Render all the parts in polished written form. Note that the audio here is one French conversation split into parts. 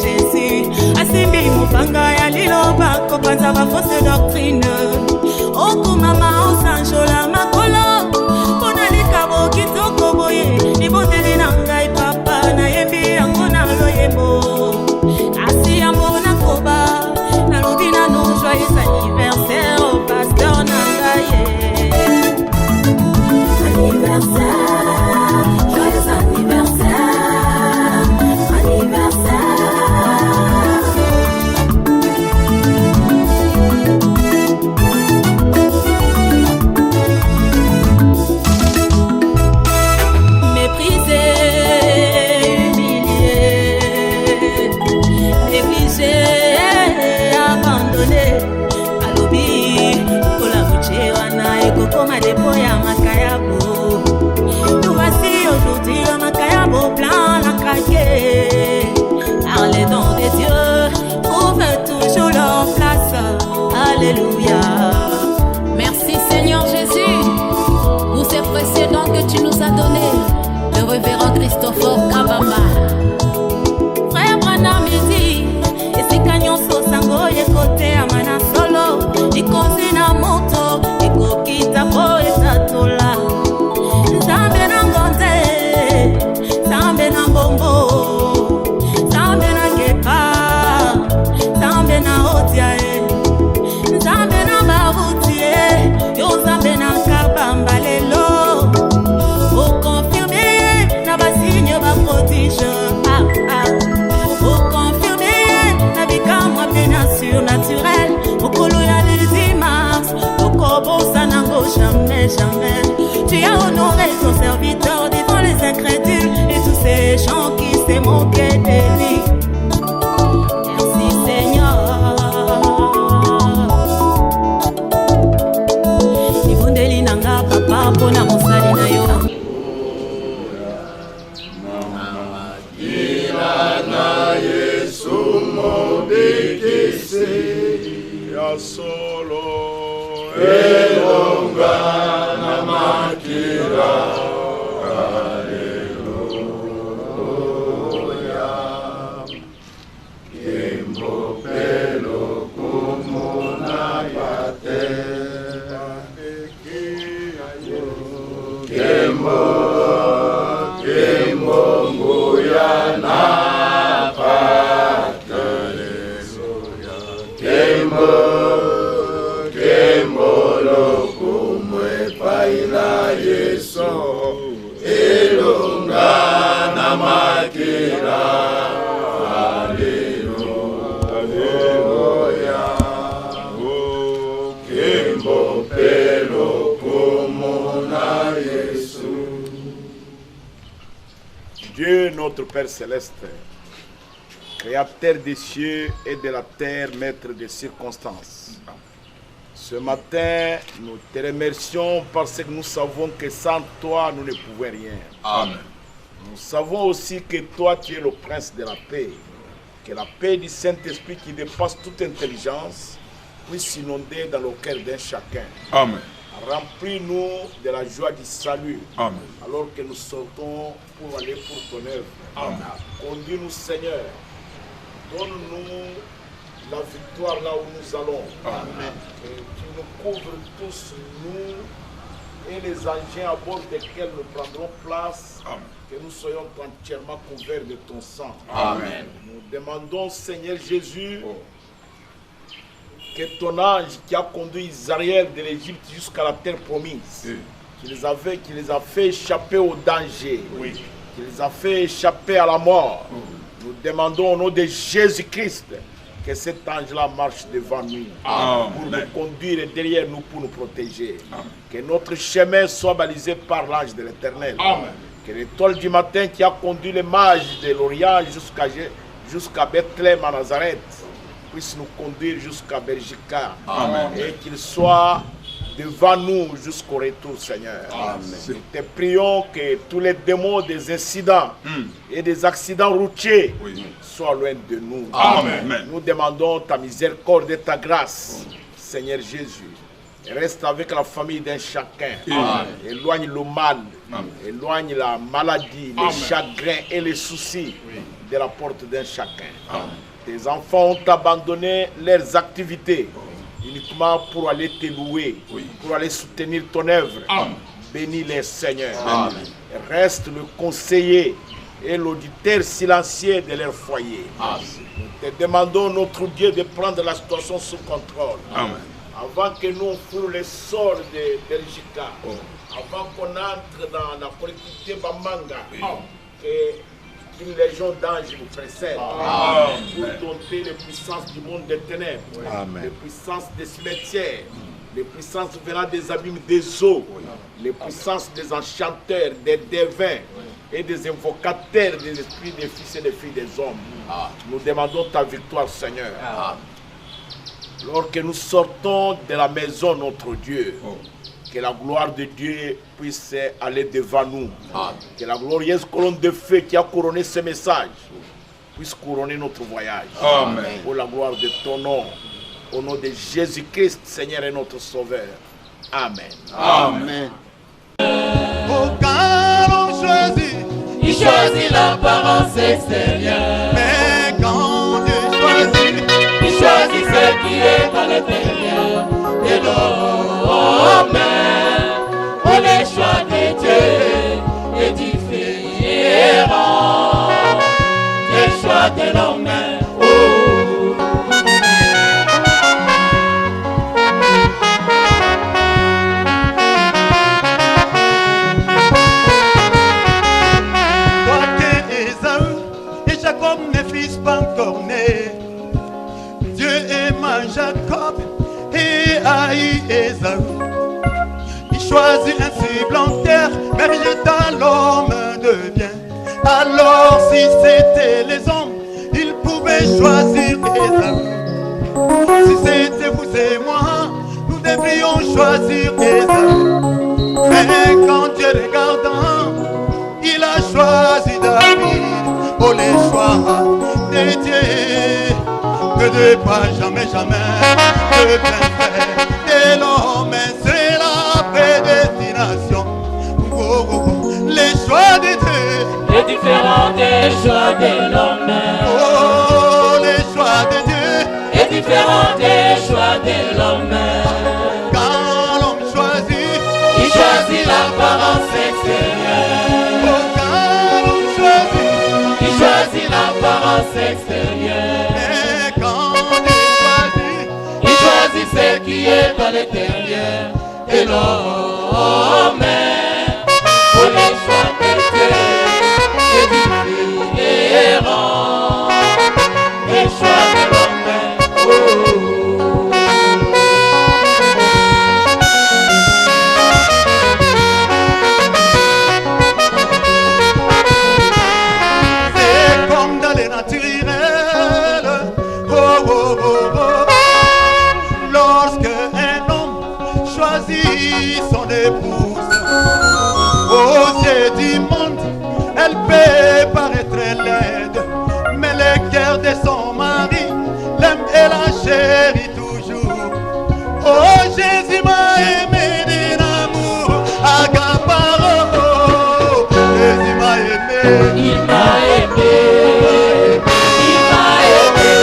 Jésus. Asimbi mupanga ya liloba kopanza ba fausse doctrine. Oku mama osanjola makolo. Pona likabo kitoko boye. Libondeli na ngai papa na yembi yango na loyembo. Asi yango na koba. Na lobina no joyeux anniversaire au pasteur na ngai. Anniversaire, joyeux anniversaire, anniversaire. Méprisé, humilié, négligé, abandonné. Alobi, kola buchewana ekokoma depo ya makayabo. Nous voici aujourd'hui le makayabo plein la craquer. Car les dons de Dieu trouvent toujours leur place. Alléluia. Merci Seigneur Jésus pour ces précieux dons que tu nous as donnés. Le révérend Christopher Kabamba. Frère Branham dit, et si canyon so sango ye kote amana solo, y na moto, y kokita po etatola. Zambe na ngonze, zambe na bombo, zambe na gepa, zambe na otiae, zambe na babutie, yo zambe na kabamba lelo. Au confirmé, na basigne ba prodige. Au confirmé, na bikama pena surnaturel. Au kolo ya les mars, au kobo sanango jamais, jamais. Tu as honoré ton serviteur devant les incrédules et tous ces gens qui s'est moqué de lui. Merci Seigneur. Ibundeli nanga papa pona mosali na yo. Solo elonga na makira. Haleluya. Kembo pelo kumuna pate. Kembo nguya na pate. Kembo Yeso elonga na makira. Haleluya. Kembo pelo komona Yesu. Dieu notre Père céleste, créateur des cieux et de la terre, maître des circonstances. Ce matin, nous te remercions parce que nous savons que sans toi, nous ne pouvons rien. Amen. Nous savons aussi que toi, tu es le prince de la paix. Que la paix du Saint-Esprit qui dépasse toute intelligence puisse inonder dans le cœur d'un chacun. Amen. Remplis-nous de la joie du salut. Amen. Alors que nous sortons pour aller pour ton œuvre. Amen. Conduis-nous, Seigneur. Donne-nous la victoire là où nous allons. Amen. Et tu nous couvres tous, nous et les engins à bord desquels nous prendrons place. Amen. Que nous soyons entièrement couverts de ton sang. Amen. Nous demandons, Seigneur Jésus, que ton ange qui a conduit Israël de l'Égypte jusqu'à la terre promise, qui les a fait échapper au danger, qui les a fait échapper à la mort, nous demandons au nom de Jésus-Christ que cet ange-là marche devant nous, pour nous conduire et derrière nous pour nous protéger. Amen. Que notre chemin soit balisé par l'ange de l'Éternel. Que l'étoile du matin qui a conduit les mages de l'Orient jusqu'à Bethléem à Nazareth puisse nous conduire jusqu'à Belgica. Et qu'il soit devant nous jusqu'au retour, Seigneur. Nous te prions que tous les démons des incidents et des accidents routiers soient loin de nous. Amen. Nous demandons ta miséricorde et ta grâce, Seigneur Jésus. Reste avec la famille d'un chacun. Éloigne le mal, éloigne la maladie, les chagrins et les soucis de la porte d'un chacun. Tes enfants ont abandonné leurs activités uniquement pour aller te louer, pour aller soutenir ton œuvre. Bénis-les, Seigneur. Reste le conseiller et l'auditeur silencieux de leur foyer. Nous te demandons, notre Dieu, de prendre la situation sous contrôle. Avant que nous foulons les sorts de Belgica, avant qu'on entre dans la collectivité Bamanga, qu'une légion d'anges nous précède pour dompter les puissances du monde des ténèbres, les puissances des cimetières, les puissances venant des abîmes des eaux, les puissances des enchanteurs, des devins et des invocateurs des esprits des fils et des filles des hommes. Nous demandons ta victoire, Seigneur. Lorsque nous sortons de la maison, notre Dieu, que la gloire de Dieu puisse aller devant nous. Que la glorieuse colonne de feu qui a couronné ce message puisse couronner notre voyage. Pour la gloire de ton nom. Au nom de Jésus-Christ, Seigneur et notre Sauveur. Amen. Aucun l'on choisit, il choisit l'apparence extérieure. mais quand Dieu choisit, Il choisit ce qui est dans l'intérieur de l'homme. Oh, les choix de Dieu est différent des choix de l'homme. quoique Ésaü et Jacob ne fils pas encore nés, Dieu aima Jacob et haït Ésaü. Il choisit ainsi blanc terre, mais rejeta l'homme de bien. Alors si c'était les hommes, ils pouvaient choisir Ésaü. Si c'était vous et moi, nous devrions choisir Ésaü. Mais quand Dieu regardant, il a choisi David. Oh, les choix de Dieu que de pas jamais de bien faire de l'homme, c'est la prédestination. Oh, oh, oh. Les choix de Dieu est différent des choix de l'homme. Oh, les choix de Dieu Est différent des choix de l'homme. quand l'homme choisit. Il choisit l'apparence extérieure. Oh, quand l'homme choisit. Il choisit l'apparence extérieure. Mais quand Dieu choisit, Il choisit ce qui est dans l'intérieur de l'homme. Pour les choix de Dieu est différent des choix de l'homme. c'est comme dans les naturels. Oh, oh, oh, oh. Lorsque un homme choisit son épouse, aux yeux du monde, elle peut paraître laide, mais le cœur de son mari l'aime et la chérit toujours. Oh, Jésus m'a aimé d'un amour agaparo. Jésus m'a aimé. Il m'a aimé, il m'a aimé,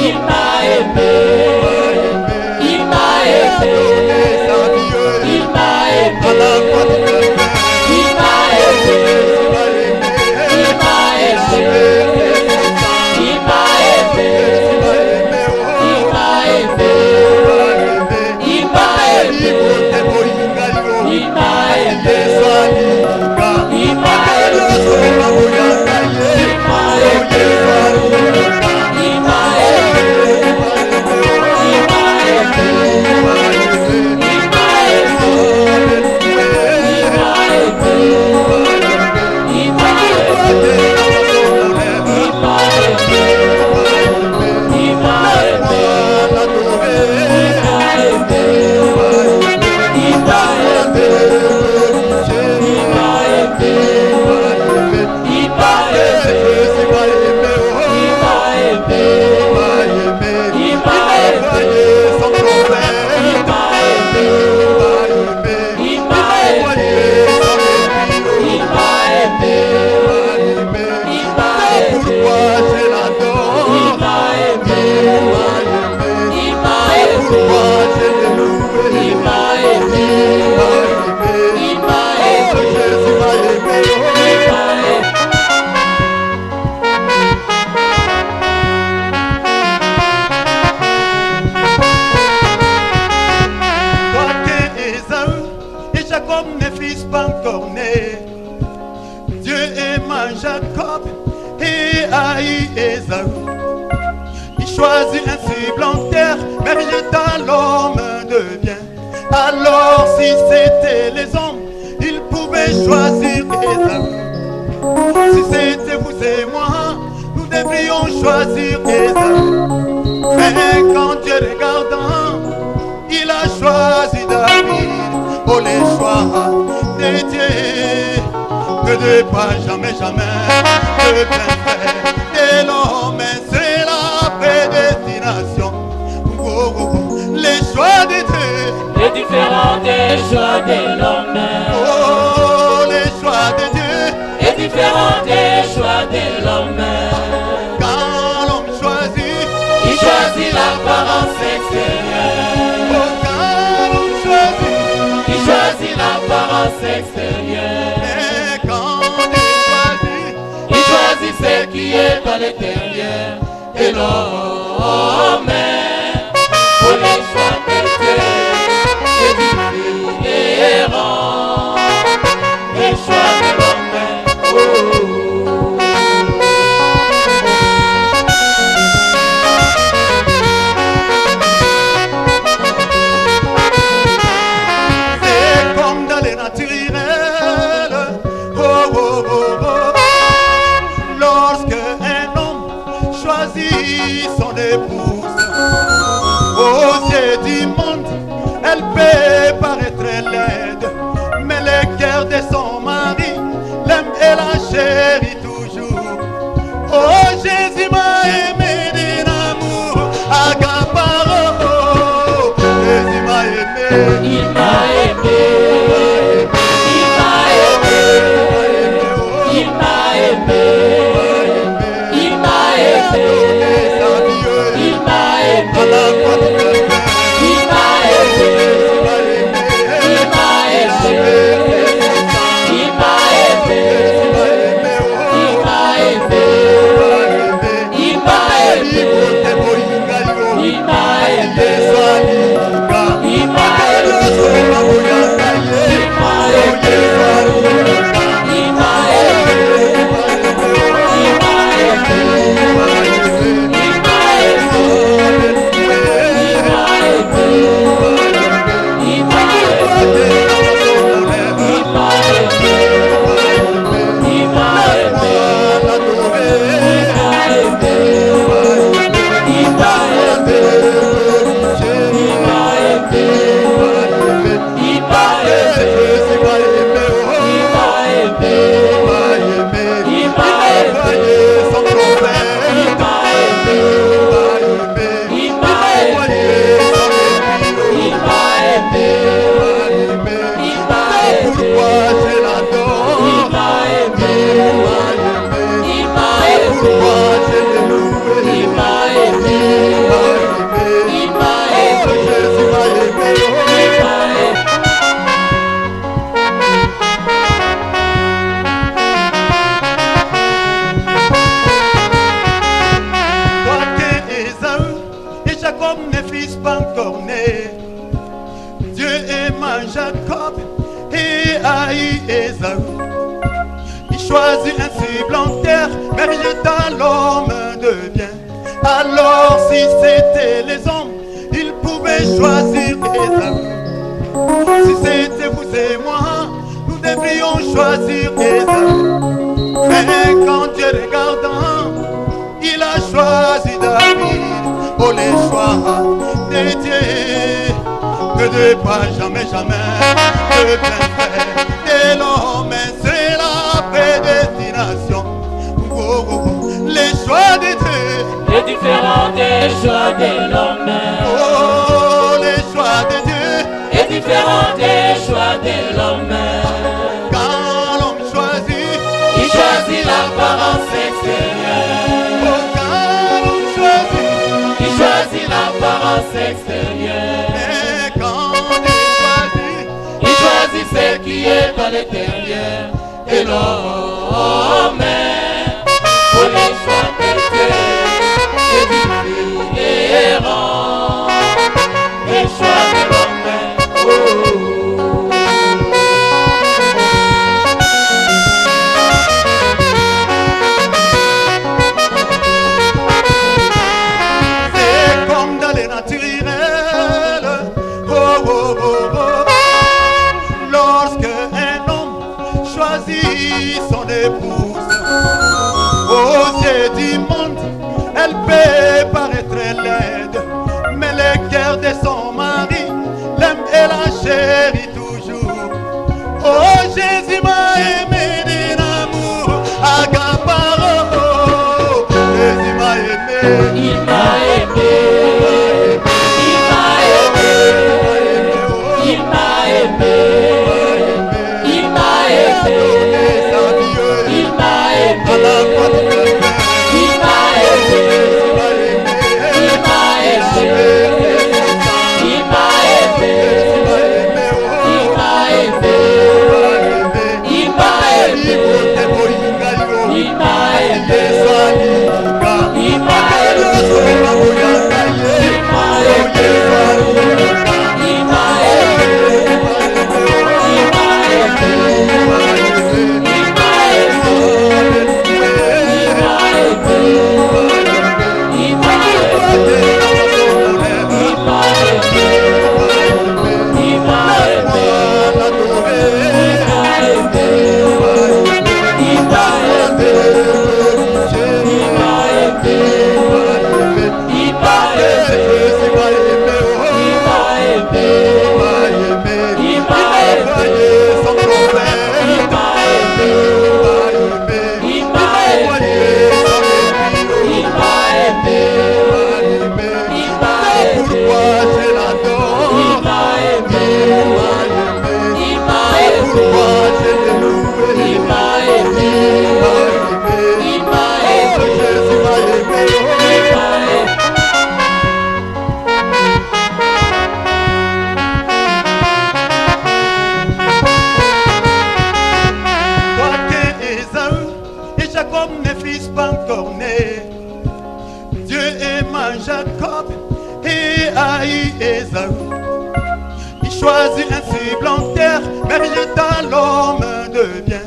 il m'a aimé, il m'a aimé, il m'a aimé, il m'a aimé, il m'a aimé, il m'a aimé, il m'a aimé, il m'a aimé, il m'a Alors si c'était les hommes, ils pouvaient choisir Ésaü. Si c'était vous et moi, nous devrions choisir Ésaü. Mais quand Dieu regardant, il a choisi David. Oh, les choix de Dieu ne de pas jamais, jamais de bien faire de l'homme, c'est la prédestination. Oh, oh, oh. Les choix de Dieu est différent des choix de l'homme. Oh, les choix de Dieu est différent des choix de l'homme. Quand l'homme choisit, il choisit l'apparence extérieure. Oh, quand l'homme choisit, il choisit l'apparence extérieure. mais quand il choisit ce qui est à l'intérieur. Et l'homme, pour les choix de Dieu, est différent. Les choix de l'homme, oh. C'est comme dans les naturels. Oh, oh, oh, oh. Lorsque un homme choisit son épouse, aux yeux du monde, elle peut paraître laide, mais le cœur de son mari l'aime et la chérit toujours. Oh, Jésus m'a aimé d'un amour accaparant. Jésus m'a aimé. Il m'a aimé. Il m'a aimé. Il m'a aimé. Il m'a aimé. Il m'a aimé. Il m'a aimé. Il m'a aimé. Il m'a aimé. Il m'a aimé. Il m'a aimé. Il m'a Jacob et haït Ésaü. Il choisit un supplantaire, mais rejeta l'homme de bien. Alors si c'était les hommes, ils pouvaient choisir Ésaü. Si c'était vous et moi, nous devrions choisir Ésaü. Mais quand Dieu regardant, il a choisi David. Oh, les choix de Dieu ne de pas jamais, jamais de bien faire de l'homme, c'est la prédestination. Oh, oh, oh. Les choix de Dieu est différent des choix de l'homme. Oh, les choix de Dieu est différent des choix de l'homme. Quand l'homme choisit, il choisit l'apparence extérieure. Oh, quand l'homme choisit, il choisit l'apparence extérieure. mais quand il choisit ce qui est à l'intérieur. Et l'homme, pour les choix de Dieu, est différent. Les choix de l'homme, oh. c'est comme dans les naturels. Oh, oh, oh, oh. la chérie toujours. Oh Jésus m'a aimé d'un amour accaparant. Jésus m'a aimé. Il m'a aimé. Il m'a aimé. Il m'a aimé. Il m'a aimé. Il m'a aimé. Il m'a aimé. Il m'a aimé. Il m'a aimé. Il m'a aimé. Il m'a aimé. Il m'a aimé. Jacob et haï Ésaü. Il choisit ainsi Blanc-Terre, mais rejeta l'homme de bien.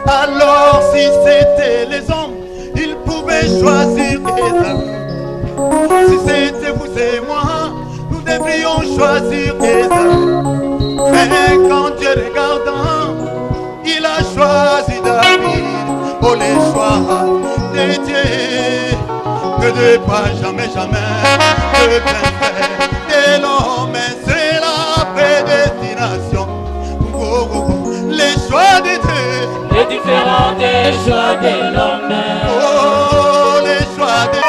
Alors si c'était les hommes, ils pouvaient choisir Ésaü. Si c'était vous et moi, nous devrions choisir Ésaü. Mais quand Dieu regardant, il a choisi David. Oh les choix de Dieu, que de pas jamais, jamais de bien faire de l'homme, c'est la prédestination. Oh, oh, oh. Les choix de Dieu est différent des choix de l'homme. Oh, les choix de Dieu.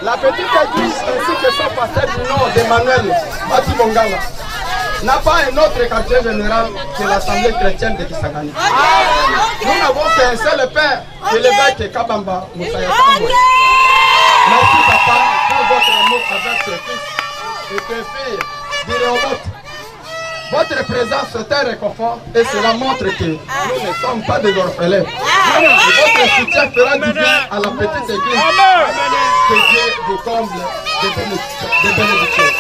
La petite église ainsi que son pasteur du nom d'Emmanuel Batibongala n'a pas un autre quartier général que l'Assemblée chrétienne de Kisangani. Nous n'avons qu'un seul père, c'est l'évêque Kabamba Moussaya Tamboué. Merci papa pour votre amour avec tes fils et tes filles du Rehoboth. Votre présence est un réconfort et cela montre que nous ne sommes pas des orphelins. Votre soutien fera du bien à la petite église. Que Dieu vous comble de bénédictions.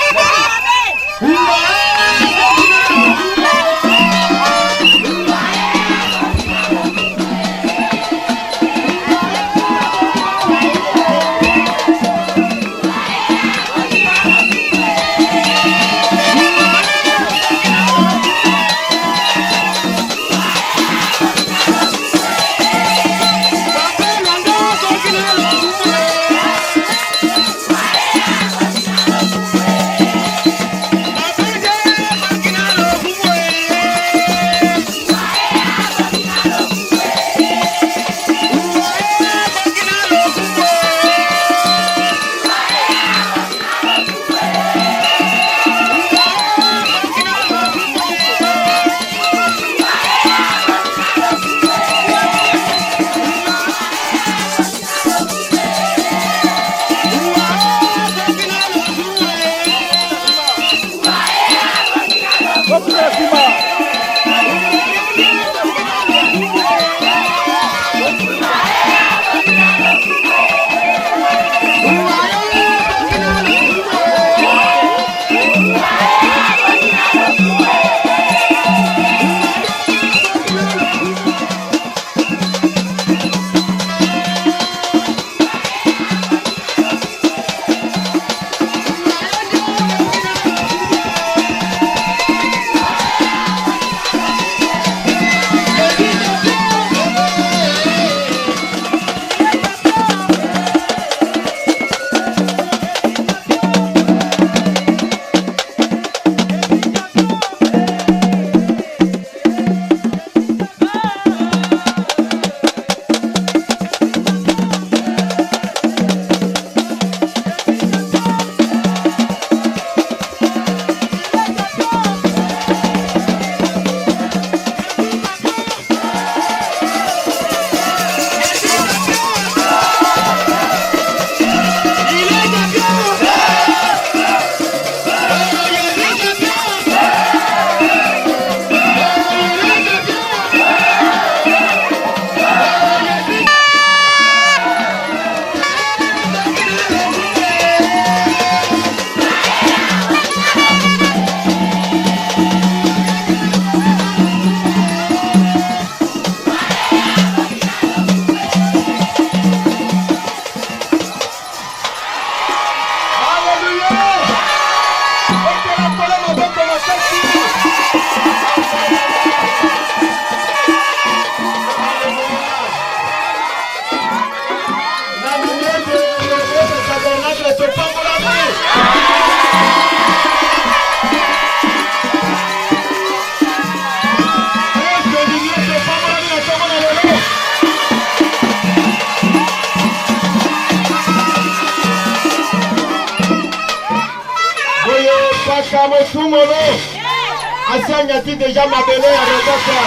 Asanya déjà m'a donné à Rebecca.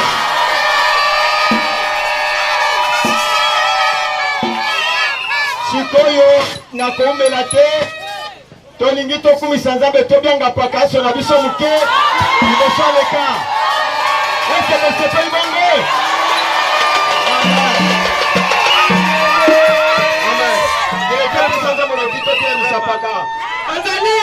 Chikoyo na kuumela te tolingi tokumisa nzambe tobyanga pakaso na biso muke liboso leka ese besepeli bongo. Amen. Direkteur biso nzambe na kito te misapaka azali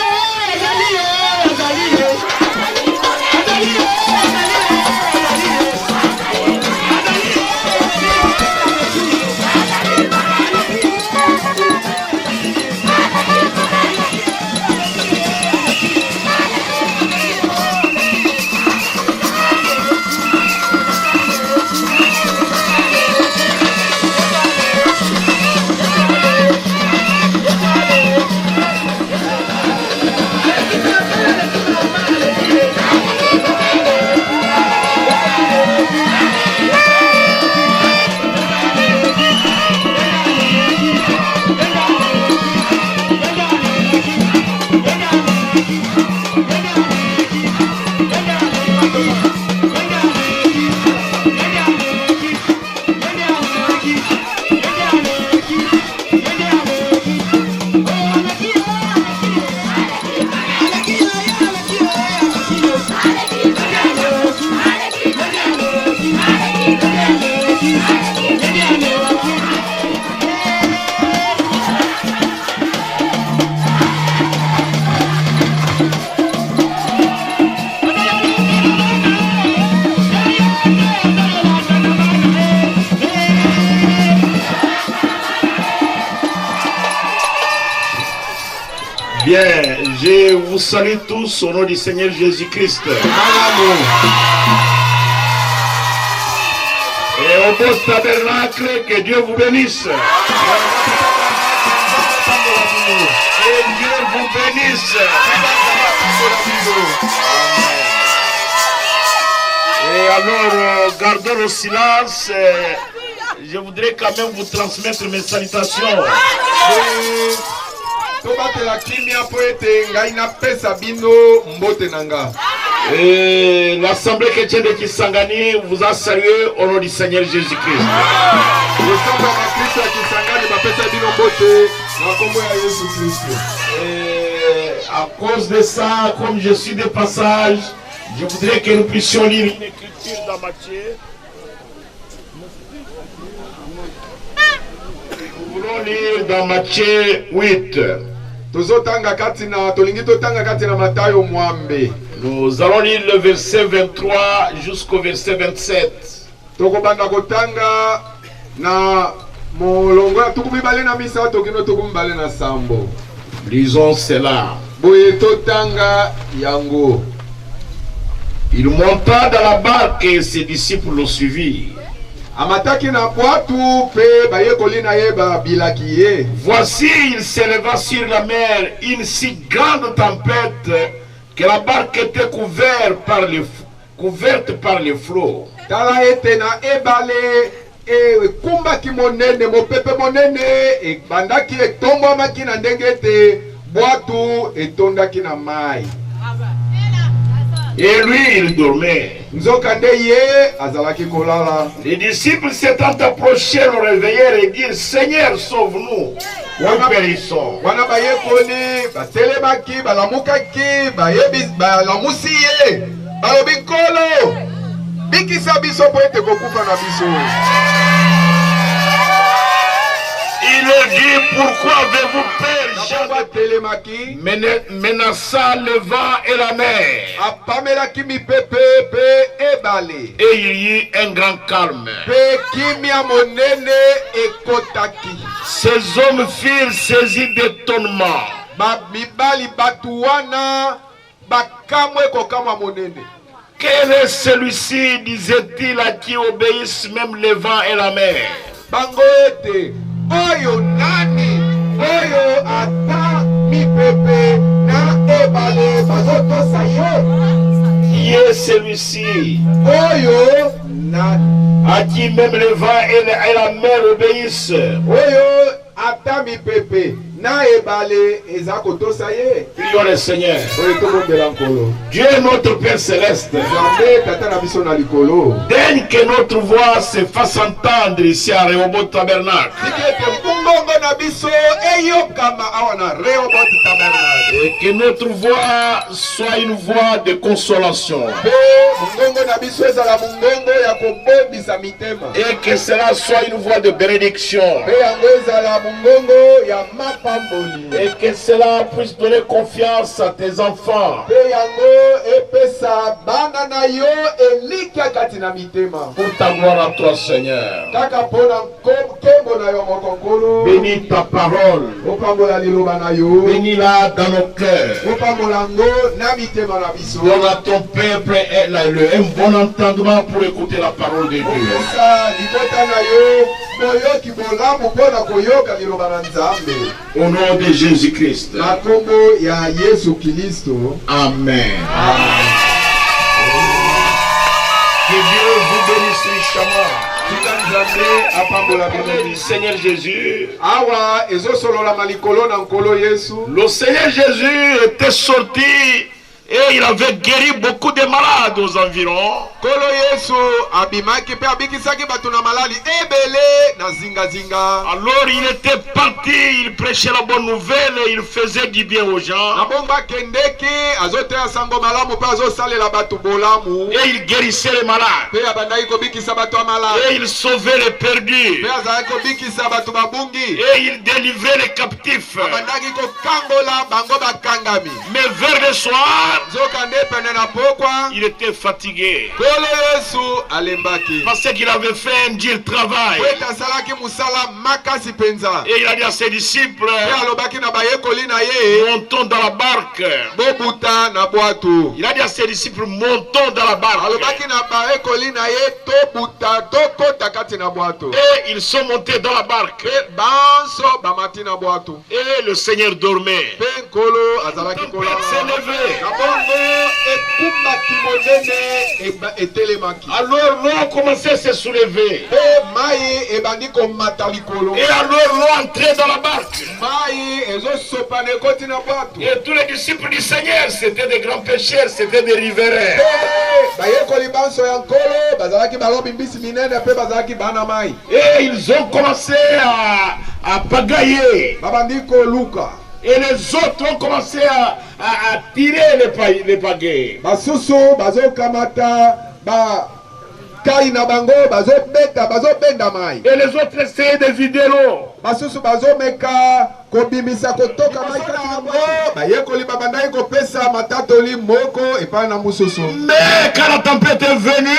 Bien, je vous salue tous au nom du Seigneur Jésus-Christ. Et au beau tabernacle, que Dieu vous bénisse. Et Dieu vous bénisse. Et alors, gardons le silence. Je voudrais quand même vous transmettre mes salutations. Et l'Assemblée chrétienne de Kisangani vous a salué au nom du Seigneur Jésus-Christ. Et à cause de ça, comme je suis de passage, je voudrais que nous puissions lire une écriture dans Matthieu. Nous voulons lire dans Matthieu 8. Nous allons lire le verset 23 jusqu'au verset 27. Lisons cela. Il monta dans la barque et ses disciples le suivirent. Voici, il s'éleva sur la mer une si grande tempête que la barque était couverte par les flots. Et lui, il dormait. Les disciples s'étant approchés le réveillèrent et dirent: Seigneur, sauve-nous, nous périssons. Il leur dit: pourquoi avez-vous peur, menaçant le vent et la mer? Et il y eut un grand calme. Ces hommes furent saisis d'étonnement. Quel est celui-ci, disait-il, à qui obéissent même le vent et la mer? Oyo nani, oyo ata mi pepe na ebale bazoto sayo. Qui est celui-ci? Oyo nani, à qui même le vent et la mer obéissent? Oyo ata mi pepe na ebale ezakoto saye. Prions le Seigneur. Dieu notre Père Céleste, daigne que notre voix se fasse entendre ici à Rehoboth Tabernacle. Et que notre voix soit une voix de consolation. Et que cela soit une voix de bénédiction. Et que cela puisse donner confiance à tes enfants. Pour ta gloire à toi, Seigneur. Bénis ta parole. Bénis-la dans nos cœurs. Donne à ton peuple un bon entendement pour écouter la parole de Dieu. Au nom de Jésus-Christ. Amen. Que Dieu vous bénisse richement. Seigneur Jésus. Le Seigneur Jésus était sorti et il avait guéri beaucoup de malades aux environs. Alors il était parti, il prêchait la bonne nouvelle et il faisait du bien aux gens. Et il guérissait les malades. Et il sauvait les perdus. Et il délivrait les captifs. Mais vers le soir, il était fatigué. Yesu alembaki. Parce qu'il avait fait un dur travail. Et il a dit à ses disciples, montons dans la barque. Il a dit à ses disciples, montons dans la barque. Et ils sont montés dans la barque. Et le Seigneur dormait. La tempête s'est levée. Alors l'eau commençait à se soulever. Et alors l'eau entrait dans la barque. Et tous les disciples du Seigneur, c'était des grands pécheurs, c'était des riverains. Et ils ont commencé à pagailler. Et les autres ont commencé à tirer les pagaies. Et les autres essayaient de vider l'eau. Mais quand la tempête est venue,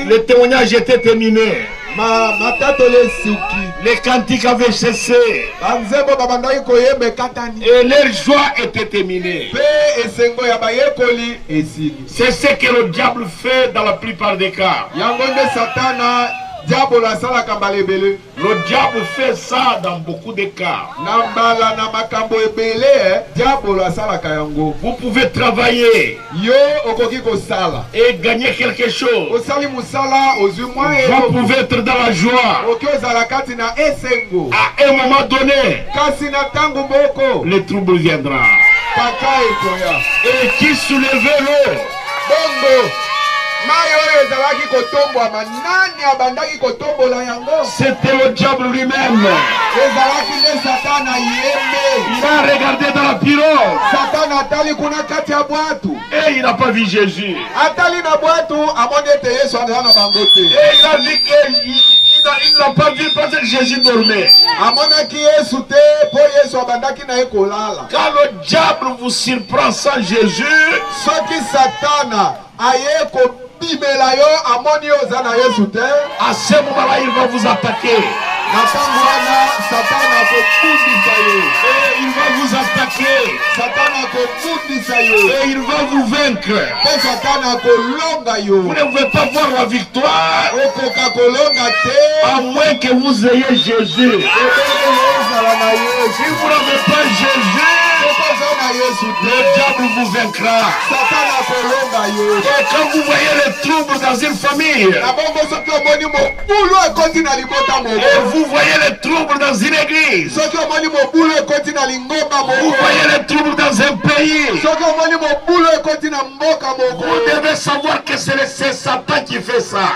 le témoignage était terminé. Les cantiques avaient cessé. Et leur joie était terminée. C'est ce que le diable fait dans la plupart des cas. Le diable fait ça dans beaucoup de cas. Vous pouvez travailler et gagner quelque chose. Vous pouvez être dans la joie. À un moment donné, le trouble viendra. Et qui soulevait l'eau? C'était le diable lui-même. Il a regardé dans la pirogue. Et il n'a pas vu Jésus. Et il a dit qu'il n'a pas vu parce que Jésus dormait. Quand le diable vous surprend sans Jésus, à ce moment-là, il va vous attaquer. Et il va vous attaquer. Et il va vous vaincre. Vous ne pouvez pas voir la victoire à moins que vous ayez Jésus. Si vous n'avez pas Jésus, le diable vous vaincra. Et quand vous voyez les troubles dans une famille, et vous voyez les troubles dans une église, vous voyez les troubles dans un pays, vous devez savoir que c'est Satan qui fait ça.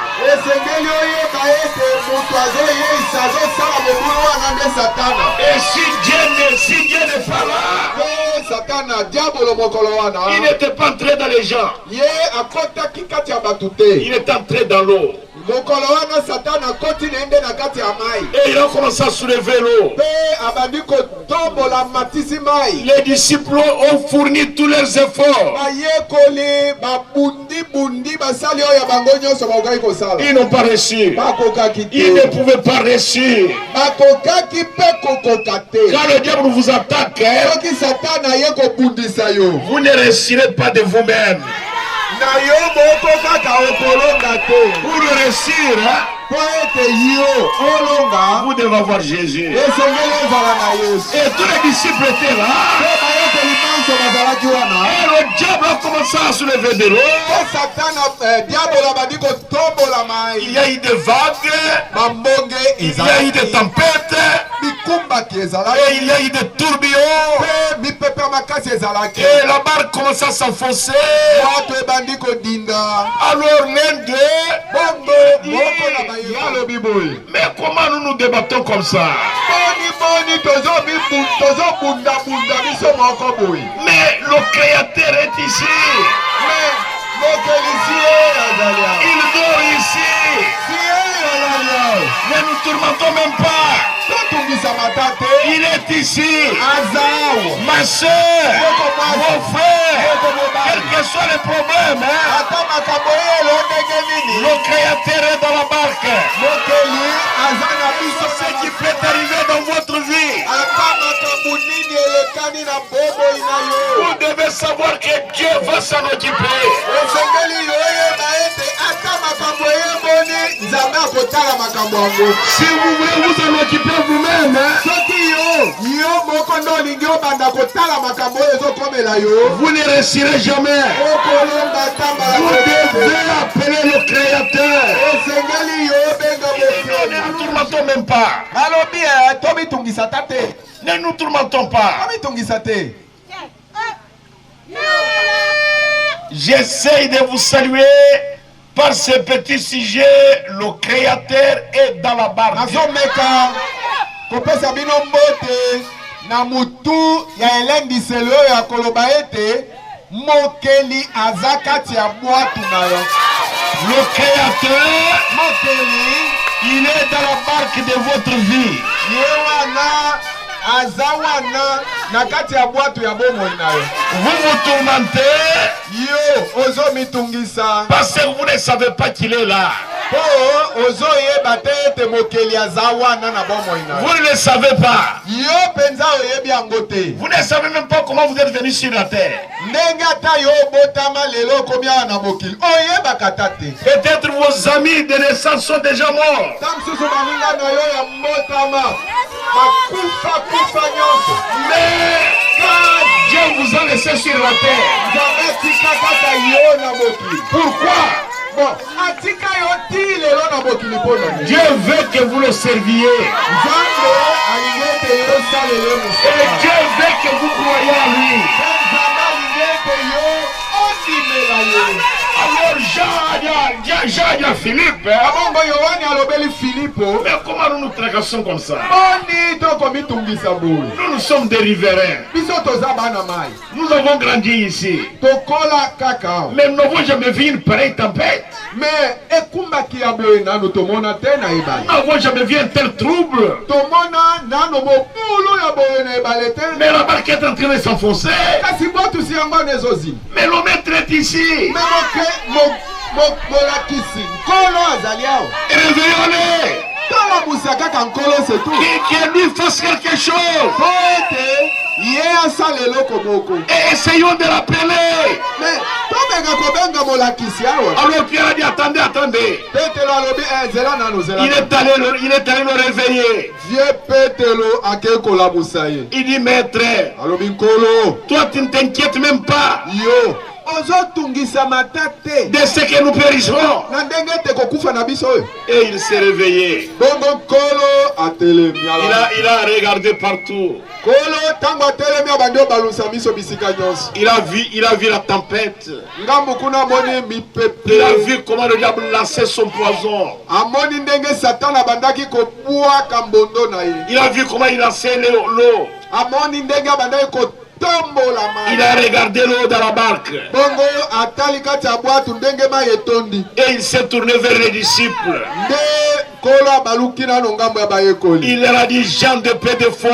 Et si Dieu n'est pas là, il n'était pas entré dans les gens. Il est entré dans l'eau. Et il a commencé à soulever l'eau. Les disciples ont fourni tous leurs efforts. Ils n'ont pas réussi. Ils ne pouvaient pas réussir. Quand le diable vous attaque, vous ne réussirez pas de vous-même. Pour réussir, vous devez avoir Jésus. Et tous les disciples étaient là. Et le diable a commencé à soulever de l'eau. Il y a eu des vagues. Il y a eu des tempêtes. Et il y a eu des tourbillons. Et la barque commence à s'enfoncer. Alors l'un d'eux dit, mais comment nous nous débattons comme ça? Mais le Créateur est ici. Il dort ici. Ne nous tourmentons même pas. Il est ici. Ma soeur, mon frère, quel que soit le problème, le Créateur est dans la barque. Ce qui peut arriver dans votre vie, vous devez savoir que Dieu va s'en occuper. Si vous voulez vous en occuper vous-même, vous ne réussirez jamais. Vous devez appeler le Créateur. Ne nous tourmentons même pas. Ne nous tourmentons pas. J'essaye de vous saluer par ce petit sujet. Le Créateur est dans la barque. Na mutu ya elendiselo ya koloba ete mokeli azakati ya bwatu na yo. Le Créateur, mokeli, il est dans la barque de votre vie. Yewana azawana na kati ya bwatu ya bomoi na yo. Vous vous tourmentez yo ozo mitungisa parce que vous ne savez pas qu'il est là. Vous ne le savez pas. Vous ne savez même pas comment vous êtes venu sur la terre. Peut-être vos amis de naissance sont déjà morts. Mais quand Dieu vous a laissé sur la terre, pourquoi? Dieu veut que vous le serviez. Et Dieu veut que vous croyez en lui. Alors Jean a dit à Philippe, mais comment nous nous tracassons comme ça? Nous sommes des riverains. Nous avons grandi ici. Mais nous n'avons jamais vu une pareille tempête. Nous n'avons jamais vu un tel trouble. Mais la barque est en train de s'enfoncer. Mais l'homme est ici. Réveillons-les. Qui lui fasse quelque chose. Et essayons de l'appeler. Alors Pierre a dit attendez. Il est allé le réveiller. Il dit maître, toi tu ne t'inquiètes même pas de ce que nous périsserons. Et il s'est réveillé. Il a regardé partout. Il a vu la tempête. Il a vu comment le diable lançait son poison. Il a vu comment il lançait l'eau. Il a regardé l'eau dans la barque. Et il s'est tourné vers les disciples. Il leur a dit, gens de peu de foi,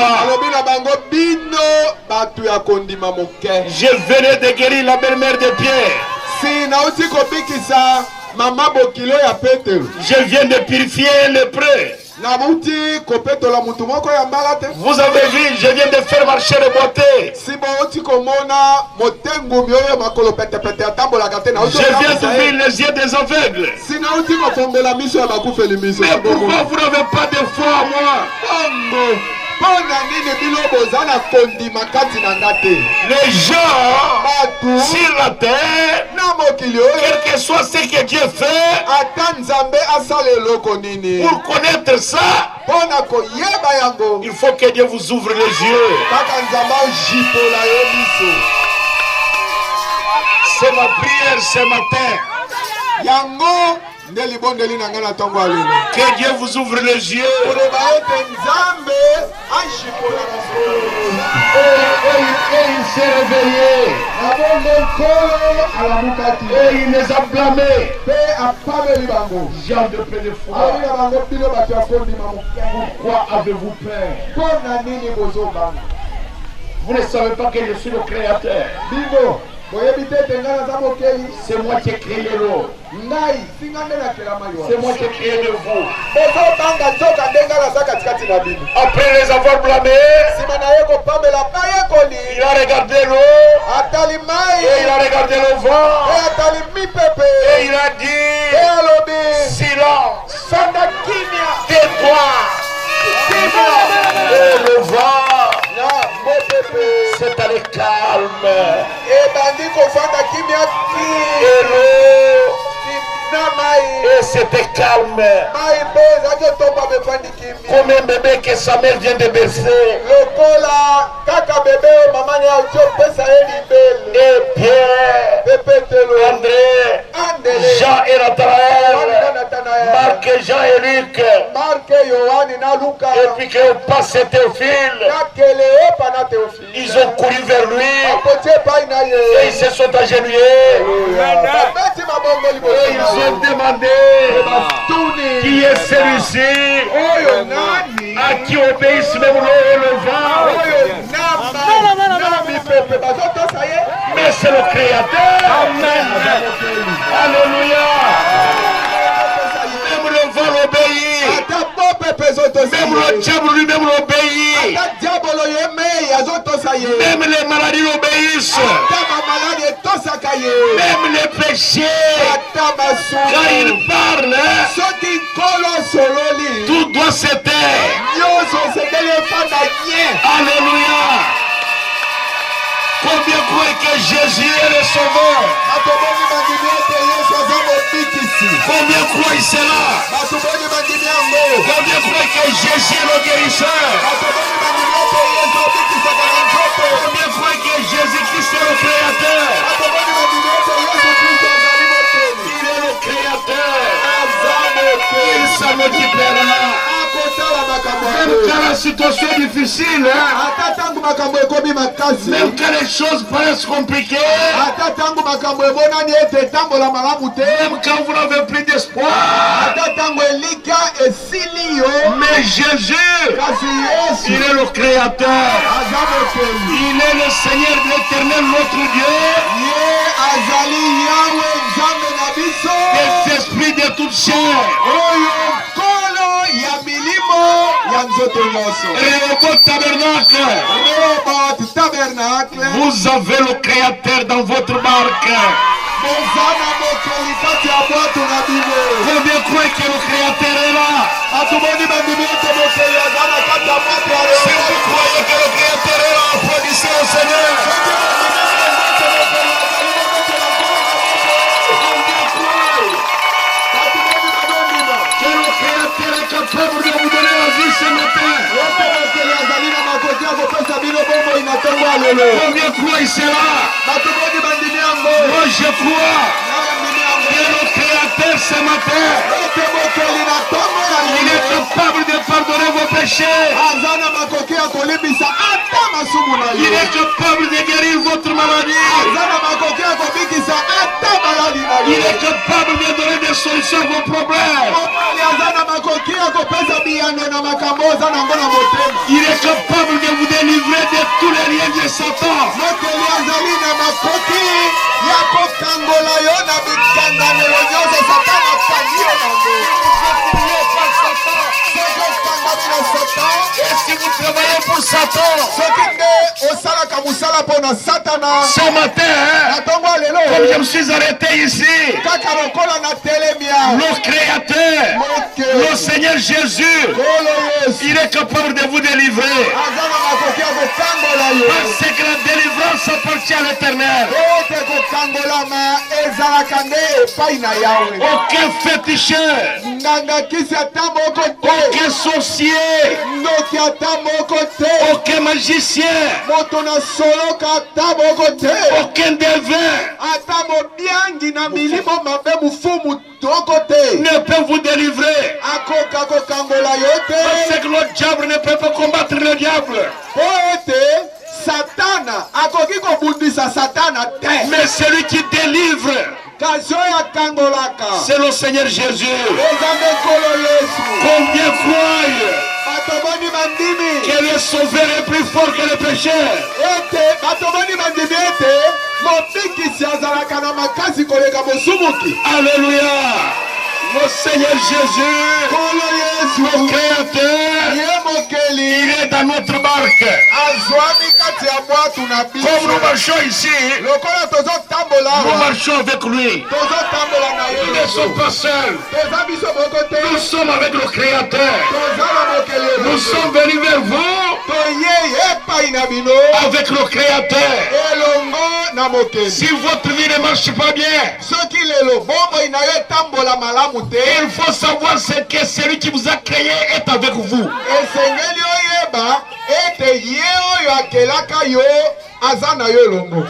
je venais de guérir la belle-mère de Pierre. Je viens de purifier un lépreux. Vous avez vu, je viens de faire marcher le beauté. Je viens d'ouvrir les yeux des aveugles. Mais pourquoi vous n'avez pas de foi à moi? Les gens sur la terre, quel que soit ce que Dieu fait, pour connaître ça, il faut que Dieu vous ouvre les yeux. C'est ma prière ce matin. Que Dieu vous ouvre les yeux. Et il s'est réveillé. Et il les a blâmés. Jean de peu de foi. Pourquoi avez-vous peur? Vous ne savez pas que je suis le créateur. C'est moi qui ai créé l'eau. C'est moi qui ai créé de vous. Après les avoir blâmés, il a regardé l'eau. Et il a regardé le vent. Et il a dit, silence, tais-toi. Et le vent c'est allé calme. Et l'eau, et c'était calme. Comme un bébé que sa mère vient de bercer. Et Pierre, André, Jean et Nathanaël, Marc, Jean et Luc, et puis que passe Théophile, ils ont couru vers lui et ils se sont agenouillés. Et ils ont demandé qui est celui-ci à qui obéissent même l'eau et le vent. Mais c'est le Créateur. Amen. Alléluia. Même le vent l'obéit. Même le diable lui-même l'obéit. Même les maladies l'obéissent. Même les péchés. Quand il parle, tout doit se taire. Alléluia. Combien croient que Jésus est le sauveur? Combien croient cela? Combien croient que Jésus est le guérisseur? Combien croient que Jésus-Christ est le créateur? Il est le créateur. Il s'en occupera. Même quand la situation est difficile, même quand les choses paraissent compliquées, même quand vous n'avez plus d'espoir, mais Jésus, il est le créateur, il est le Seigneur de l'éternel, notre Dieu, des esprits de toute chair. Tabernacle. Vous avez le créateur dans votre barque. Combien croient que le créateur est là? Si vous croyez que le créateur est là, applaudissez au Seigneur. Capable de vous donner la vie ce matin. Combien croient cela? Moi je crois que le Créateur ce matin, il est capable de pardonner vos péchés. Il est capable de guérir votre maladie. Il est capable de donner des solutions à vos problèmes. Il est capable de vous délivrer de tous les liens de Satan. Et si vous travaillez pour Satan, ce matin, comme je me suis arrêté ici, le Créateur Le Seigneur Jésus, il est capable de vous délivrer. Parce que la délivrance appartient à l'Éternel. Aucun féticheur, aucun sorcier, aucun magicien, aucun devin ne peut vous délivrer. Parce que le diable ne peut pas combattre le diable. Mais celui qui délivre, c'est le Seigneur Jésus. Combien croient que le sauveur est plus fort que le pécheur? Alléluia. Le Seigneur Jésus, le Créateur, il est dans notre barque. Comme nous marchons ici, nous marchons avec lui. Nous ne sommes pas seuls. Nous sommes avec le Créateur. Nous sommes venus vers vous avec le Créateur. Si votre vie ne marche pas bien, il faut savoir ce que celui qui vous a créé est avec vous.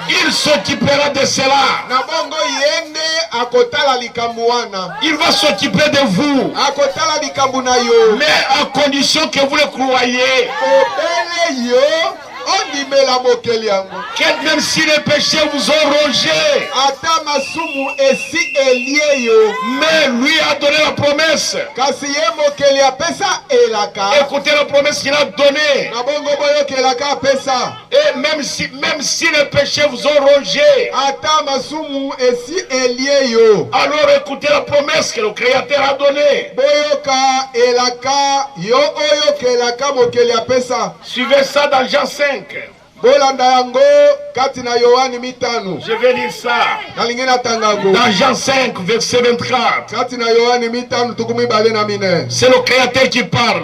Il s'occupera de cela. Il va s'occuper de vous. Mais à condition que vous le croyez. Que même si les péchés vous ont rongé, mais lui a donné la promesse. Écoutez la promesse qu'il a donnée. Et même si les péchés vous ont rongé, alors écoutez la promesse que le Créateur a donnée. Suivez ça dans Jean 5. Je vais lire ça dans Jean 5 verset 24. C'est le Créateur qui parle.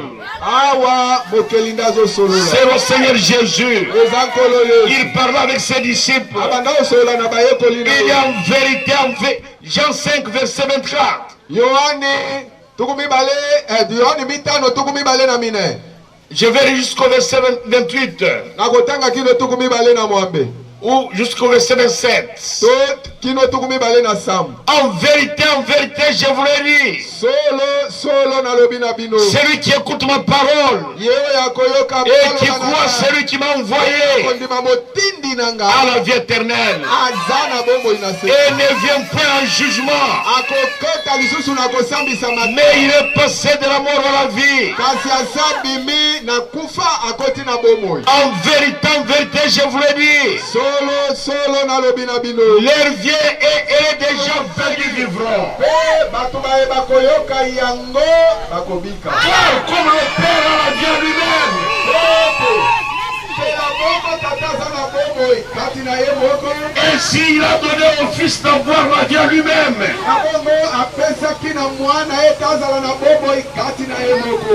C'est le Seigneur Jésus. Il parle avec ses disciples. Il y a une vérité Jean 5 verset 24. Je vais aller jusqu'au verset 28. Ou jusqu'au verset 27. En vérité, je vous le dis. Celui qui écoute ma parole et qui croit celui qui m'a envoyé à la vie éternelle et ne vient pas en jugement, mais il est passé de la mort à la vie. En vérité, je vous le dis. Leur vie est déjà venue vivront. Car comme le Père a la vie en lui-même, ainsi il a donné au Fils d'avoir la vie en lui-même.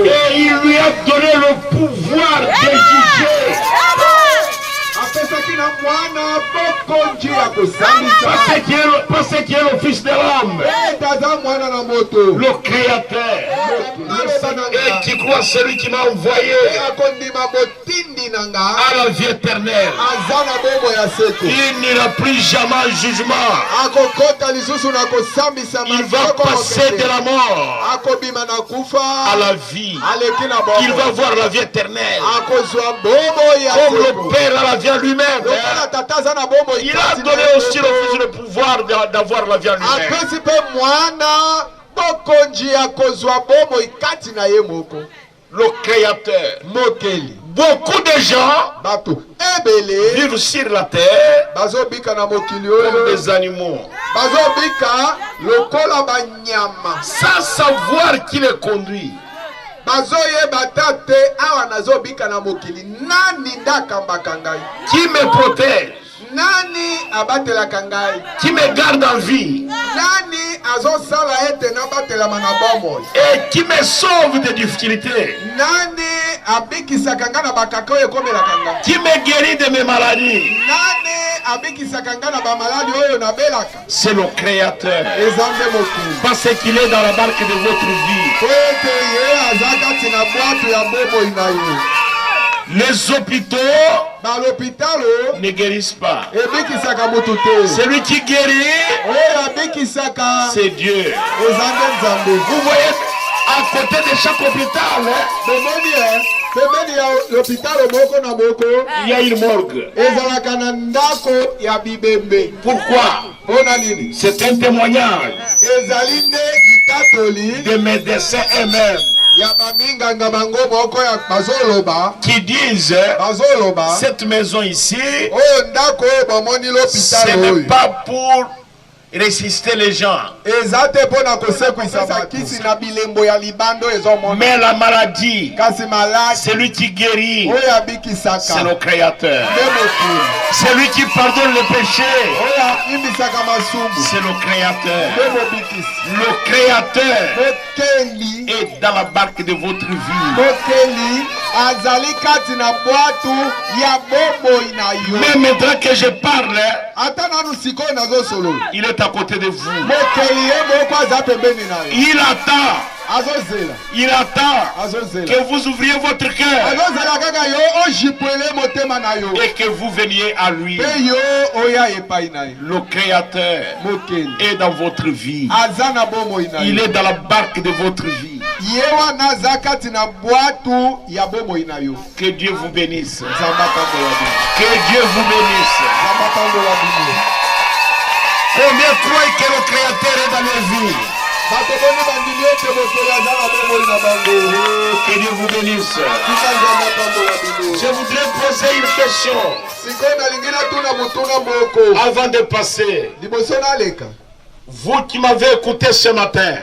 Et il lui a donné le pouvoir de juger. Parce qu'il est le Fils de l'homme, le Créateur, et qui croit celui qui m'a envoyé à la vie éternelle. Il n'ira plus jamais en jugement. Il va passer de la mort à la vie. Il va voir la vie éternelle. Comme le Père a la vie en lui-même, il a donné aussi le Fils le pouvoir d'avoir la vie en lui-même. Le Créateur. Beaucoup de gens vivent sur la terre comme des animaux, sans savoir qui les conduit. Qui me protège? Nani abatela kangai? Qui me garde en vie. Nani azosala ete na batela manabomo? Et qui me sauve des difficultés. Nani abikisa kanga na bakako ekomela kanga? Qui me guérit de mes maladies. Nani abikisa kanga na ba maladi oyo na belaka? C'est le Créateur. Ezande moku. Parce qu'il est dans la barque de votre vie. Kwete ye azaka tina bwatu ya bobo inayo. Les hôpitaux ne guérissent pas. Celui qui guérit, c'est Dieu. Vous voyez, à côté de chaque hôpital, il y a une morgue. Pourquoi? C'est un témoignage de médecins eux-mêmes qui disent cette maison ici, ce n'est pas pour résister les gens. Mais la maladie, celui qui guérit, c'est le Créateur. Celui qui pardonne le péché, c'est le Créateur. Le Créateur est dans la barque de votre vie. Mais maintenant que je parle, il est à côté de vous. Il attend que vous ouvriez votre cœur et que vous veniez à lui. Le Créateur est dans votre vie. Il est dans la barque de votre vie. Que Dieu vous bénisse. Que Dieu vous bénisse. Combien croient que le Créateur est dans leur vie? Que Dieu vous bénisse. Je voudrais poser une question avant de passer. Vous qui m'avez écouté ce matin,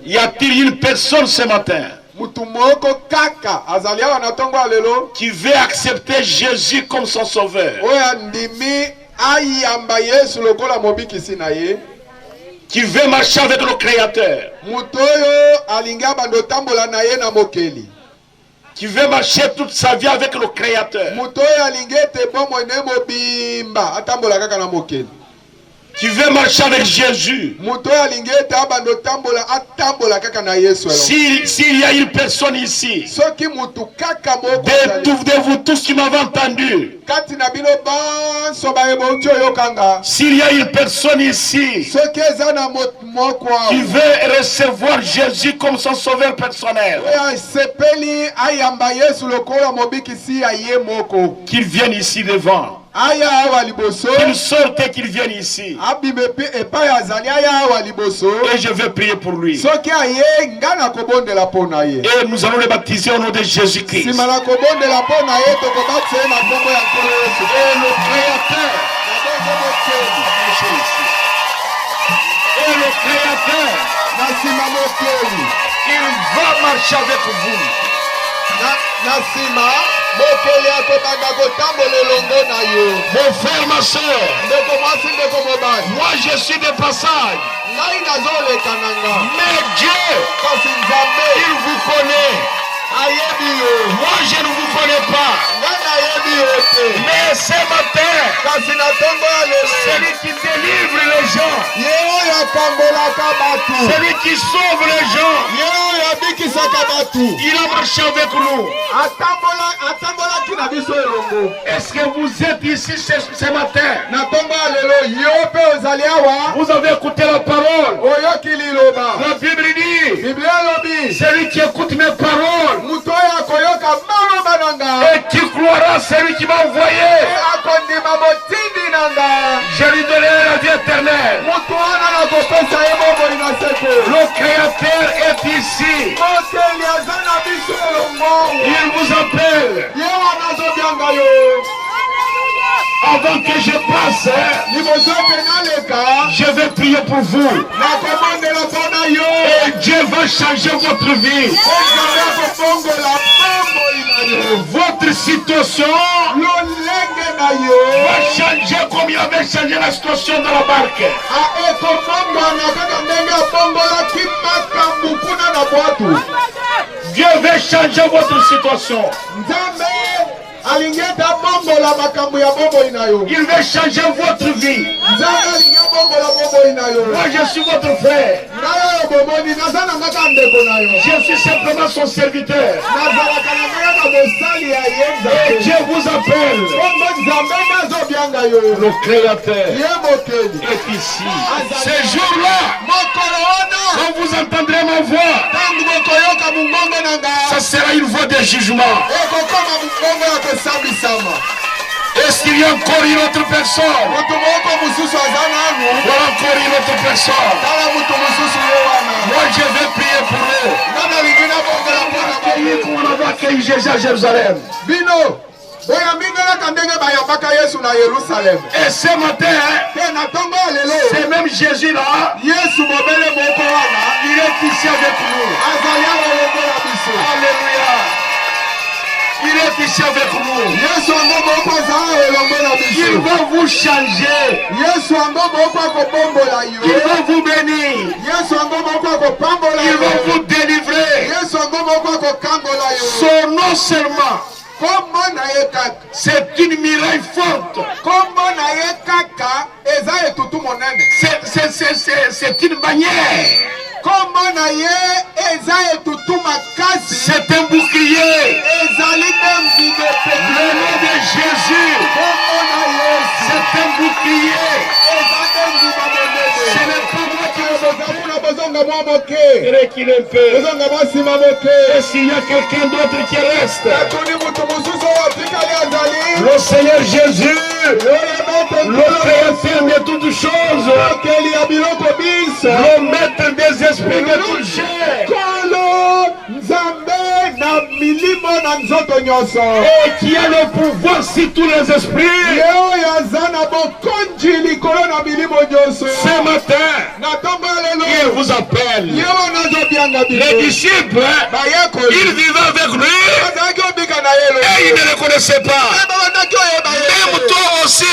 y a-t-il une personne ce matin qui veut accepter Jésus comme son sauveur? Qui veut marcher avec le Créateur? Qui veut marcher toute sa vie avec le Créateur? Qui veut marcher avec Jésus? S'il y a une personne ici, de vous tous qui m'avez entendu, s'il y a une personne ici qui veut recevoir Jésus comme son sauveur personnel, qu'il vienne ici devant. Qu'il sorte et qu'il vienne ici. Et je vais prier pour lui. Et nous allons le baptiser au nom de Jésus-Christ. Et le Créateur, il va marcher avec vous. Mon frère, ma soeur, moi je suis de passage. Mais Dieu, il vous connaît. Moi je ne vous connais pas. Mais ce matin, celui qui délivre les gens, celui qui sauve les gens, il a marché avec nous. Est-ce que vous êtes ici ce matin? Vous avez écouté la parole. La Bible dit, celui qui écoute mes paroles et qui croira celui qui m'a envoyé, je lui donnerai la vie éternelle. Le Créateur est ici. Il vous appelle. Avant que je passe, je vais prier pour vous. Et Dieu va changer votre vie. Votre situation va changer comme il avait changé la situation dans la barque. Dieu va changer votre situation. Il veut changer votre vie. Moi je suis votre frère. Je suis simplement son serviteur. Et Dieu vous appelle. Le Créateur est ici. Ce jour-là, quand vous entendrez ma voix, ça sera une voix de jugement. Est-ce qu'il y a encore une autre personne? Voilà encore une autre personne. Moi je vais prier pour eux. On va accueillir Jésus à Jérusalem. Et ce matin, c'est même Jésus là. Il est ici avec nous. Alléluia. Il est ici avec nous. Il va vous changer. Il va vous bénir. Il va vous délivrer. Son nom seulement, c'est une muraille forte. C'est une bannière. C'est un bouclier. Le nom de Jésus, c'est un bouclier. Ce n'est pas moi qui qu'il est peu. Et s'il y a quelqu'un d'autre qui reste, le Seigneur Jésus, le Créateur de toutes choses, le maître des esprits de toutes choses, et qui a le pouvoir sur tous les esprits, ce matin, il vous appelle. Les disciples, ils vivaient avec lui et ils ne le connaissaient pas. Même toi aussi,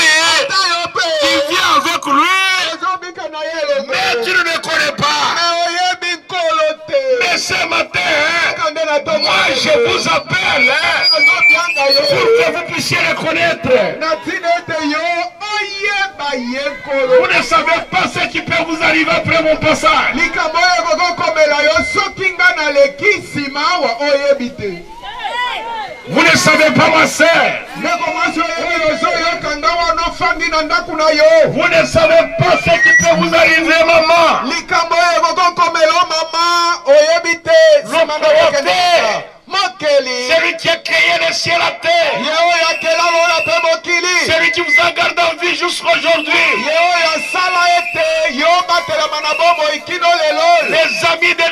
tu viens avec lui, mais tu ne le connais pas. Mais ce matin, moi je vous appelle pour que vous puissiez le connaître. Vous ne savez pas ce qui peut vous arriver après mon passage. Vous ne savez pas, ma sœur. Vous ne savez pas ce qui peut vous arriver, maman. Celui qui a créé le ciel et la terre. Celui qui vous a gardé en vie jusqu'aujourd'hui. Les amis de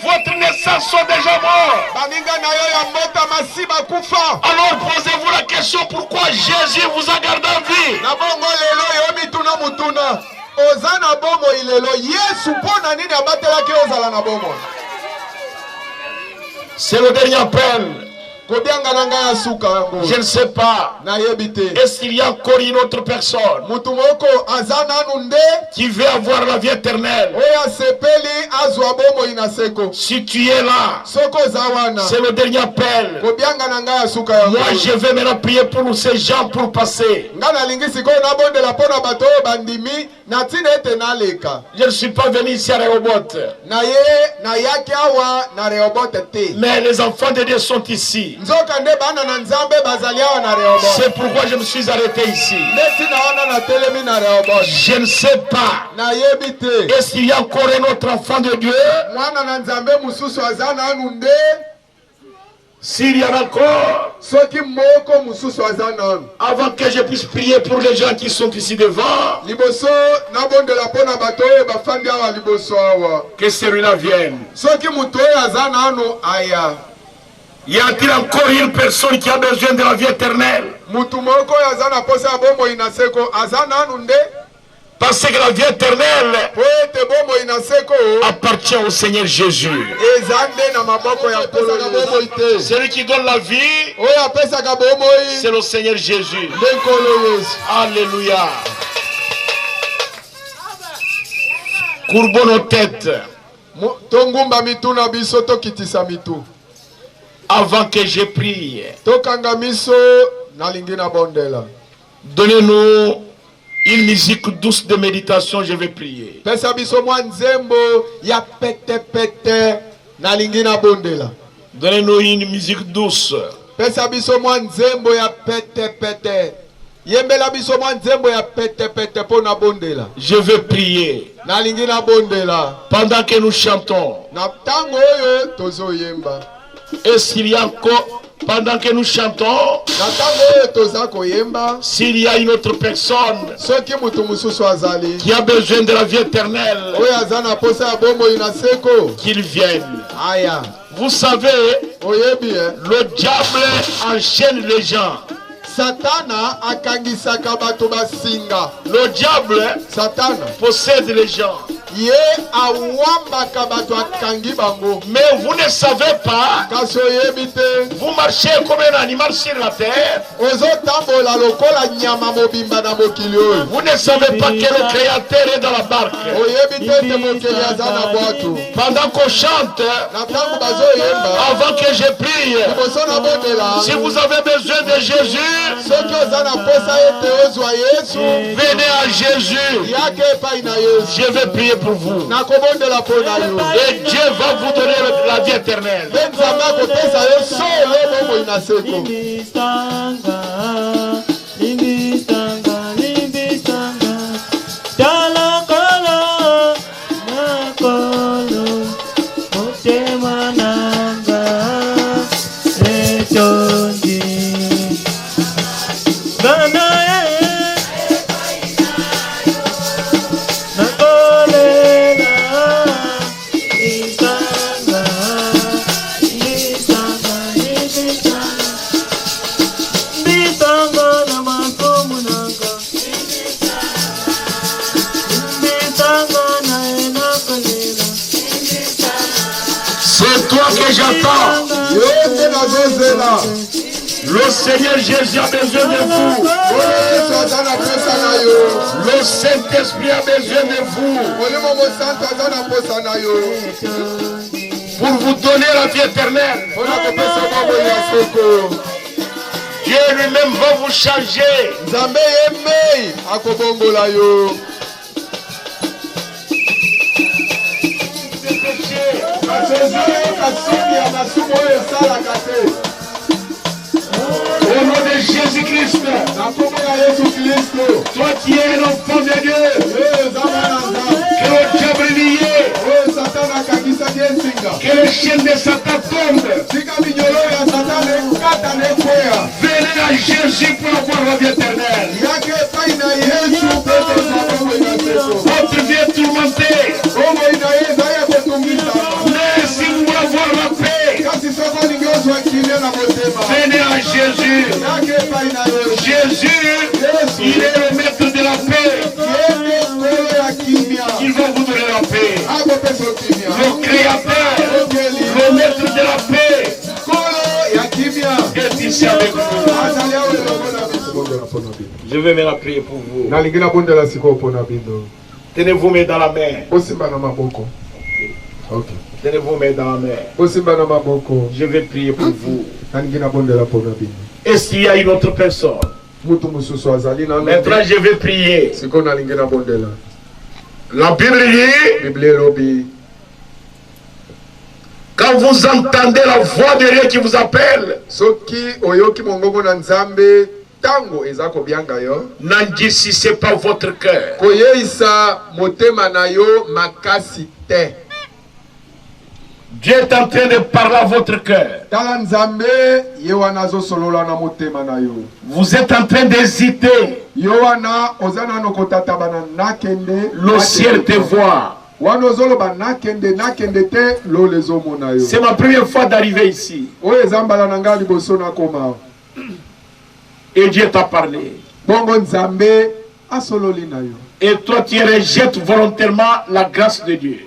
votre naissance sont déjà morts. Alors posez-vous la question, pourquoi Jésus vous a gardé en vie? C'est le dernier appel. Je ne sais pas. Est-ce qu'il y a encore une autre personne qui veut avoir la vie éternelle? Si tu es là, c'est le dernier appel. Moi je vais maintenant prier pour ces gens pour passer. Je ne suis pas venu ici à Rehoboth. Mais les enfants de Dieu sont ici. C'est pourquoi je me suis arrêté ici. Je ne sais pas. Est-ce qu'il y a encore un autre enfant de Dieu? S'il y en a encore, avant que je puisse prier pour les gens qui sont ici devant, que celui-là vienne. Y a-t-il encore une personne qui a besoin de la vie éternelle? Parce que la vie éternelle appartient au Seigneur Jésus. Celui qui donne la vie, c'est le Seigneur Jésus. Alléluia. Courbons nos têtes avant que je prie. Donnez-nous une musique douce de méditation, je vais prier. Donnez-nous une musique douce. Je vais prier pendant que nous chantons. Et s'il y a encore, pendant que nous chantons, s'il y a une autre personne qui a besoin de la vie éternelle, qu'il vienne. Vous savez, le diable enchaîne les gens. Le diable possède les gens. Mais vous ne savez pas, vous marchez comme un animal sur la terre. Vous ne savez pas que le Créateur est dans la barque. Pendant qu'on chante, avant que je prie, si vous avez besoin de Jésus, venez à Jésus. Je vais prier pour vous. Et Dieu va vous donner la vie éternelle. C'est toi que j'attends. Le Seigneur Jésus a besoin de vous. Le Saint-Esprit a besoin de vous. Pour vous donner la vie éternelle. Dieu lui-même va vous changer. Au nom de Jésus-Christ, toi qui es l'enfant de Dieu, que le diable est lié, que le chien de Satan tombe. Venez à Jésus pour avoir la vie éternelle. Votre vie est tourmentée. Mais si vous voulez avoir la paix, venez à Jésus. Jésus, il est le maître de la paix. Il va vous donner la paix. Le Créateur, le maître de la paix, est ici avec vous. Je vais maintenant prier pour vous. Tenez vos mains dans la main. Okay. Tenez vos mains dans la main. Je vais prier pour vous. Et s'il y a une autre personne, maintenant je vais prier. La Bible dit, quand vous entendez la voix de Dieu qui vous appelle, n'endurcissez pas votre cœur. Dieu est en train de parler à votre cœur. Vous êtes en train d'hésiter. Le ciel te voit. C'est ma première fois d'arriver ici. Et Dieu t'a parlé. Et toi, tu rejettes volontairement la grâce de Dieu.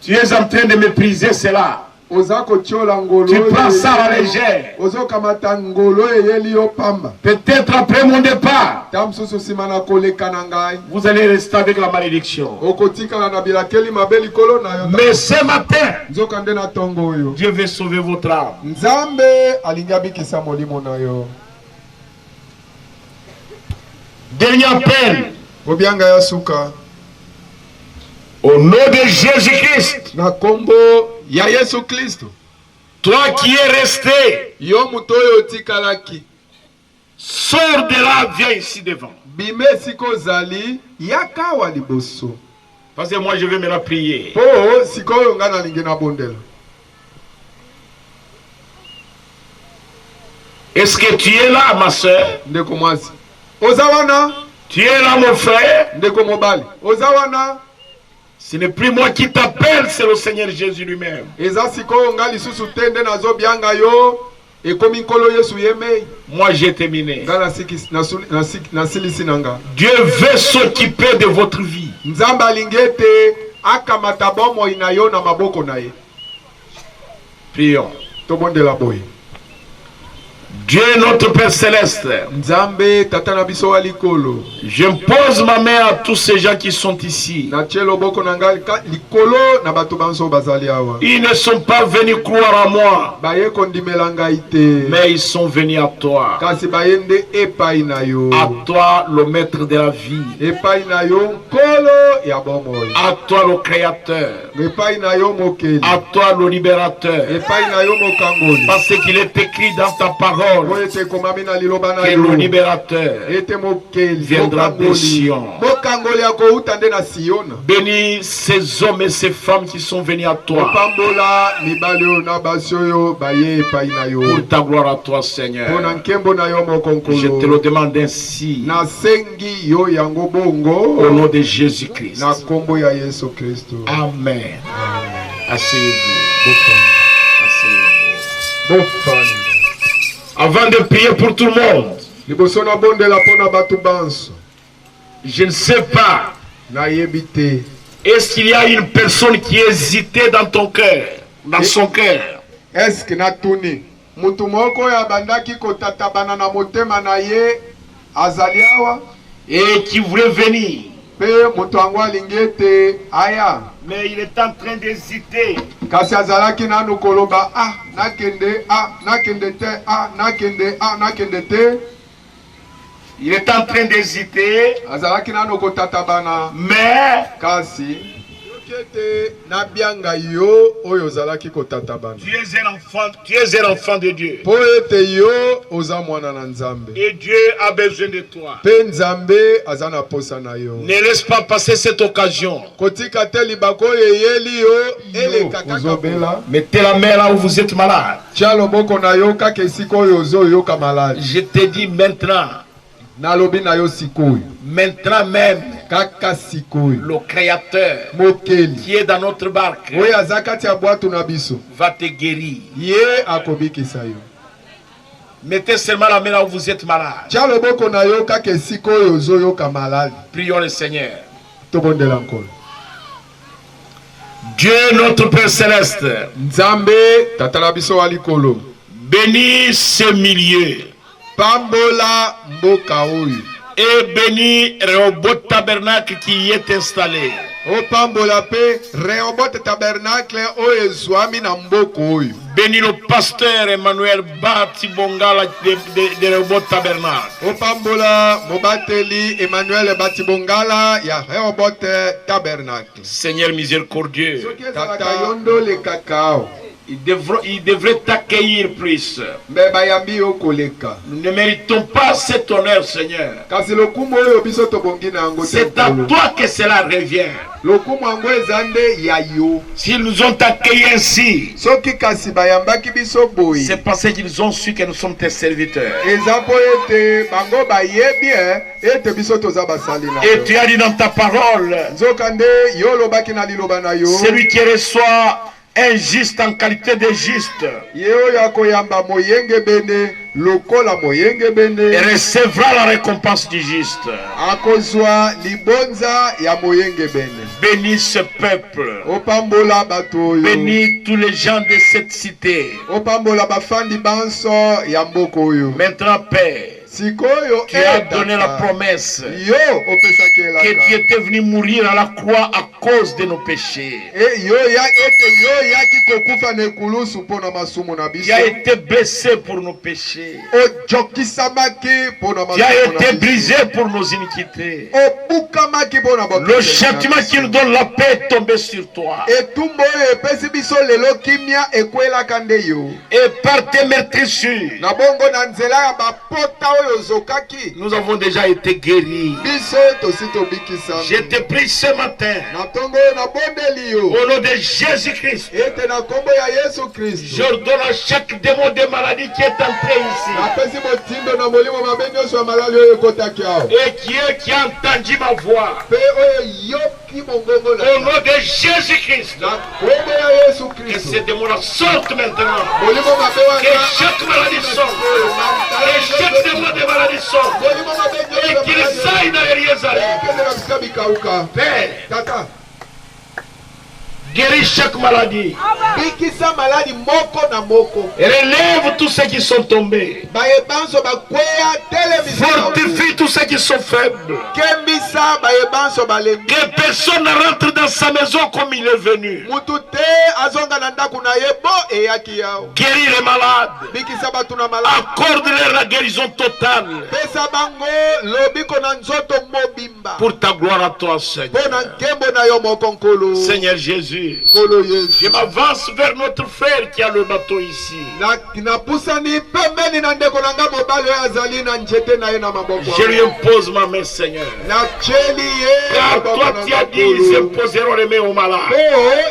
Tu es en train de mépriser cela. Tu prends ça à la légère. Peut-être après mon départ, vous allez rester avec la malédiction. Mais ce matin, Dieu veut sauver votre âme. Dernier appel. Au nom de Jésus-Christ. Toi qui es resté, sors de là, viens ici devant. Parce que moi je vais me la prier. Est-ce que tu es là, ma soeur? Tu es là, mon frère? Ce n'est plus moi qui t'appelle, c'est le Seigneur Jésus lui-même. Moi j'ai terminé. Dieu veut s'occuper de votre vie. Prions. Dieu notre Père Céleste, j'impose ma main à tous ces gens qui sont ici. Ils ne sont pas venus croire à moi, mais ils sont venus à toi. À toi le maître de la vie. À toi le créateur. À toi le libérateur. Parce qu'il est écrit dans ta parole que le libérateur viendra de Sion. Bénis ces hommes et ces femmes qui sont venus à toi. Pour ta gloire à toi, Seigneur. Je te le demande ainsi. Au nom de Jésus-Christ. Amen. Asseyez-vous. Asseyez-vous. Avant de prier pour tout le monde, je ne sais pas, est-ce qu'il y a une personne qui hésitait dans ton cœur, dans son cœur? Est-ce que natuni mutu moko ya bandaki kotatabana na motema na ye azaliawa et qui voulait venir, mais il est en train d'hésiter. Kasi azalaki nanu koloba nakende te. Il est en train d'hésiter, azalaki nanu kotatabana, mais kasi tu es un enfant de Dieu. Et Dieu a besoin de toi. Ne laisse pas passer cette occasion. Mettez la main là où vous êtes malade. Je te dis maintenant. Maintenant même, le Créateur qui est dans notre barque va te guérir. Mettez seulement la main là où vous êtes malade. Prions le Seigneur. Dieu notre Père Céleste, bénis ce milieu. Pambola mboka oyo. Et bénis Rehoboth Tabernacle qui y est installé. O pambola pe Rehoboth Tabernacle oyo zwami na mboko oyo. Bénis le pasteur Emmanuel Batibongala de Rehoboth Tabernacle. O pambola mobateli Emmanuel Batibongala ya Rehoboth Tabernacle. Seigneur miséricordieux, Tata yondo le kakao. Il devrait t'accueillir plus. Nous ne méritons pas cet honneur, Seigneur. C'est à toi que cela revient. S'ils nous ont accueillis ainsi, c'est parce qu'ils ont su que nous sommes tes serviteurs. Et tu as dit dans ta parole, celui qui reçoit Injuste en qualité de juste. Ye oyo akoyamba moyenge bene lokola moyenge bene. Et recevra la récompense du juste. Akozwa libonza ya moyenge bene. Bénis ce peuple. Opambola bato oyo. Bénis tous les gens de cette cité. Opambola bafandi banso ya mboko oyo. Maintenant, Père, Sikoyo tu as donné la promesse yo opesaki elaka. que tu étais venu mourir à la croix à cause de nos péchés. Yo yaki kokufa na ekulusu mpona masumu na biso. Tu as été blessé pour nos péchés. Ojokisamaki mpona masumu Tu as na biso. été brisé pour nos iniquités. Obukamaki mpona bokebi. Le châtiment qui nous donne la paix est tombé sur toi. Etumba oyo epesi biso lelo kimia ekwelaka nde yo. Et par tes meurtrissures, Na bongo na nzela ya bapota oyo ozokaki. nous avons déjà été guéris. Biso tosi tobikisami. Je te prie ce matin, Na ntongo oyo nabondeli yo. au nom de Jésus-Christ, Ete na kombo ya Yesu Kristo. j'ordonne à chaque démon de maladie qui est entré ici Napesi motindo na molimo mabe nyonso ya malali oyo ekotaki awa. et qui a entendu ma voix, Mpe oyo yoki mongongo na au nom de Jésus-Christ, na kombo ya Yesu que Kristo. ces démons-là sortent maintenant. Molimo mabe Que wana. chaque maladie sorte. Que chaque démon de maladie sorte. Molimo mabe Et nyonso qu'ils ya malali. aillent dans les Jérusalem. Ekende na bisika bikauka. Père, Tata. guéris chaque maladie. Bikisa maladi moko na moko. Relève tous ceux qui sont tombés. Bayebanso bakweya telemisa. Fortifie tous ceux qui sont faibles. Kembisa bayebanso balembi. Que personne ne rentre dans sa maison comme il est venu. Mutu te azonga na ndaku na ye bo eyaki yao. Guéris les malades. Bikisa batu na maladi. Accorde-leur la guérison totale. Pesa bango lobiko na nzoto mobimba. Pour ta gloire à toi, Seigneur. Bona nkembo na yo moko nkolo. Seigneur Jésus, Nkolo Yesu. je m'avance vers notre frère qui a le bateau ici. Na pusani pembeni na ndeko na nga mobali oyo azali na njete na ye na maboko. Je lui impose ma main, Seigneur. Na cheli ye. Car toi tu as dit, ils imposeront les mains aux malades.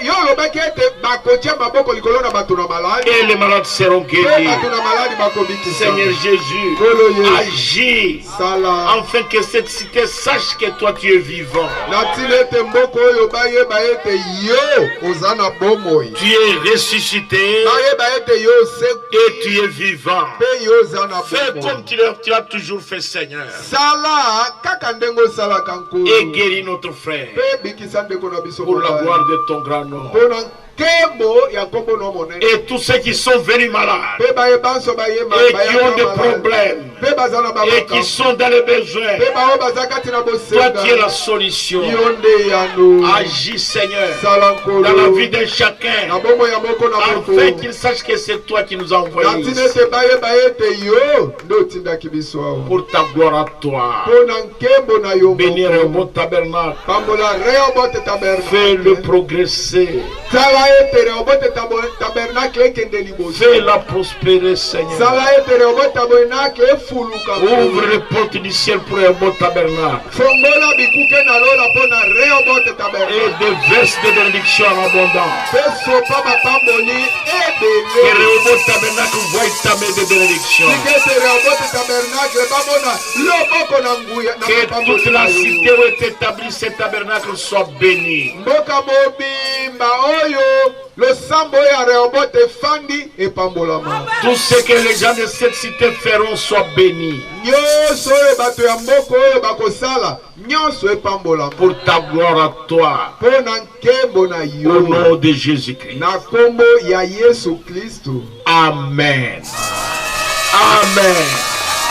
Yo lobaki ete bakotia maboko likolo na bato na maladi. Et les malades seront guéris. Bato na maladi bakobikisa. Seigneur Jésus, Nkolo Yesu. agis Sala. afin que cette cité sache que toi tu es vivant. Natili ete mboko oyo bayeba ete yo oza na bomoi. Tu es ressuscité Bayeba ete yo et oseki. tu es vivant. Mpe yo oza na Fais bomoi. comme tu l'as toujours fait, Seigneur. Sala kaka ndenge osalaka nkolo. Et guéris notre frère Mpe bikisa ndeko na biso pour la mobali. gloire de ton grand nom. Mpona nkembo ya nkombo na monene. Et tous ceux qui sont venus malades Mpe bayebanso bayeba et qui ont des problèmes mpe baza na et babaka. qui sont dans les besoins, Mpe bao baza kati na toi bosenga. tu es la solution. Yo nde yano. Agis, Seigneur, Sala nkolo. dans la vie de chacun, Na bomoi ya moko na afin moto. qu'ils sachent que c'est toi qui nous as envoyés Natini ici. ete bayeba ete yo nde otindaki biso awa. Pour ta gloire à toi. Mpona nkembo na yo Bénir moko. un bon tabernacle. Pambola Rehoboth Fais-le tabernacle. progresser. Sala ete Rehoboth tabernacle ekende liboso. Fais-la prospérer, Seigneur. Sala ete Rehoboth tabernacle efuluka. Ouvre les portes du ciel pour un bon tabernacle. Fongola bikuke na lola mpona Rehoboth Et tabernacle. des verses de bénédiction en abondance. Mpe sopa bapamboli Que ebele. le tabernacle voie ta main de bénédiction. Sikete Rehoboth tabernacle bamona loboko na nguya na Que bapamboli toute la na yo. cité où est établi ce tabernacle soit bénie. Mboka mobimba oyo losambo ya Rehoboth efandi epambolama. Tout ce que les gens de cette cité feront soit béni. Nyonso oyo bato ya mboka oyo bakosala nyonso epambolama. Pour ta gloire à toi. Mpona nkembo na Au yo nom de Jésus-Christ. na kombo ya Yesu Kristo. Amen. Amen.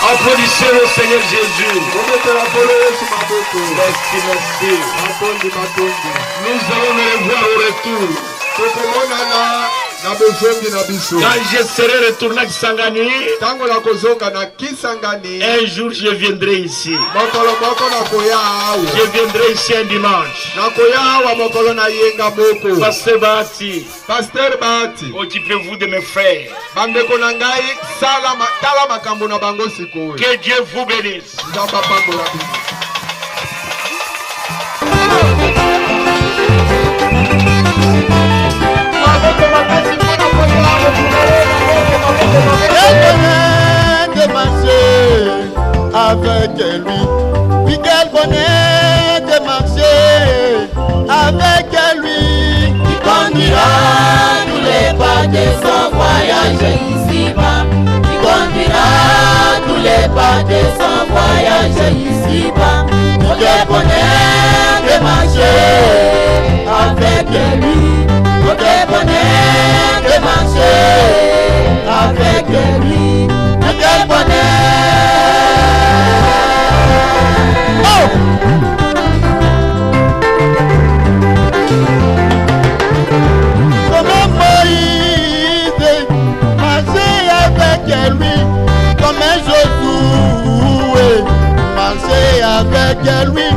Applaudissez le Seigneur Jésus. Ometela polo Yesu maboko. Merci, merci. Matondi matondi. Nous allons le voir au retour. Tokomonana na bozongi na biso. Quand je serai retourné à Kisangani, Ntango na kozonga na Kisangani. un jour je viendrai ici. Mokolo moko nakoya awa. Je viendrai ici un dimanche. Nakoya awa mokolo na yenga moko. Pasteur Bahati, Pasteur Bahati. occupez-vous de mes frères. Bandeko na ngai tala makambo na bango sikoyo. Que Dieu vous bénisse. Nzamba pambola bino. Quel bonheur de marcher avec lui. Oui, quel bonheur de marcher avec lui. Qui conduira voyage ici-bas. Il conduira tous les pas de son voyage ici-bas. Pour le bonheur de marcher avec lui. Pour le bonheur de marcher avec lui. Quel bonheur! Oh! Comme Moïse marchait avec lui, comme Josué marchait avec lui.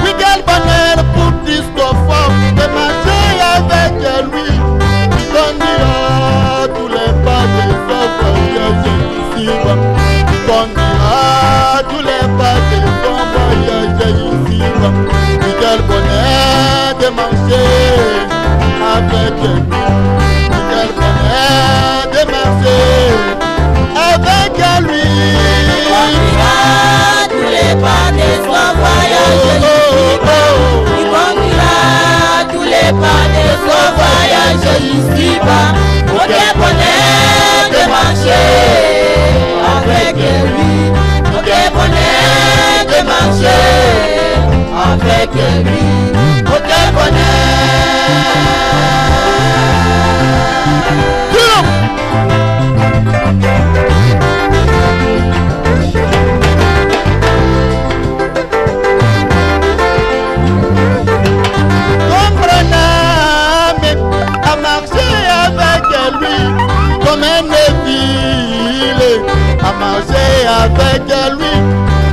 Oui, quel bonheur pour Christophe de marcher avec lui. Il conduira tous les pas de son voyage ici-bas. Il conduira tous les pas de son voyage ici-bas. Oui, quel bonheur de marcher avec lui. Oui, quel bonheur de marcher avec lui. Il conduira tous les pas de son voyage ici-bas. Il conduira tous les pas de son voyage ici-bas. Pour le bonheur de marcher avec lui. Pour le bonheur de marcher avec lui. Pour le comme un évile à marcher avec lui.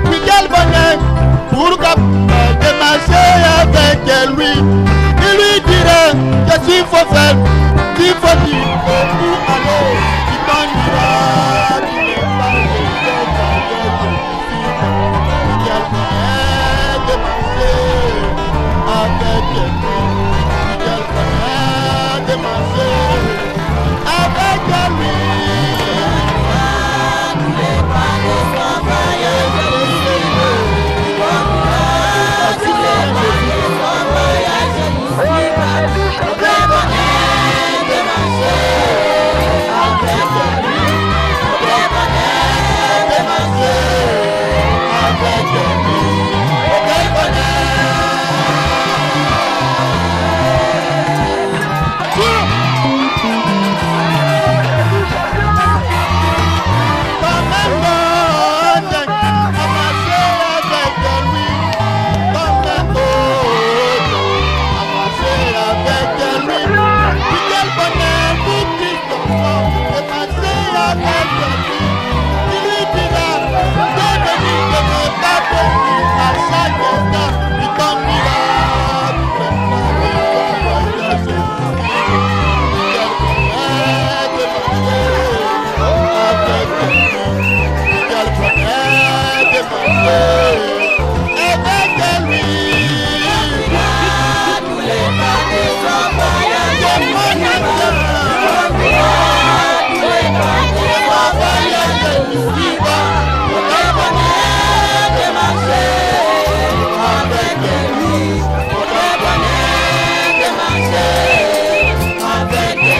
Oui, quel bonheur pour de marcher avec lui. Il lui dirait que s'il faut faire, s'il faut dire, pour aller, il conduira tous les pas de son voyage ici. Quel bonheur de marcher avec lui. Quel bonheur de marcher avec lui. tous les pas de son voyage ici-bas. Il conduira tous les pas de son voyage ici-bas. Pour le bonheur de marcher avec lui. Pour le bonheur de marcher avec lui.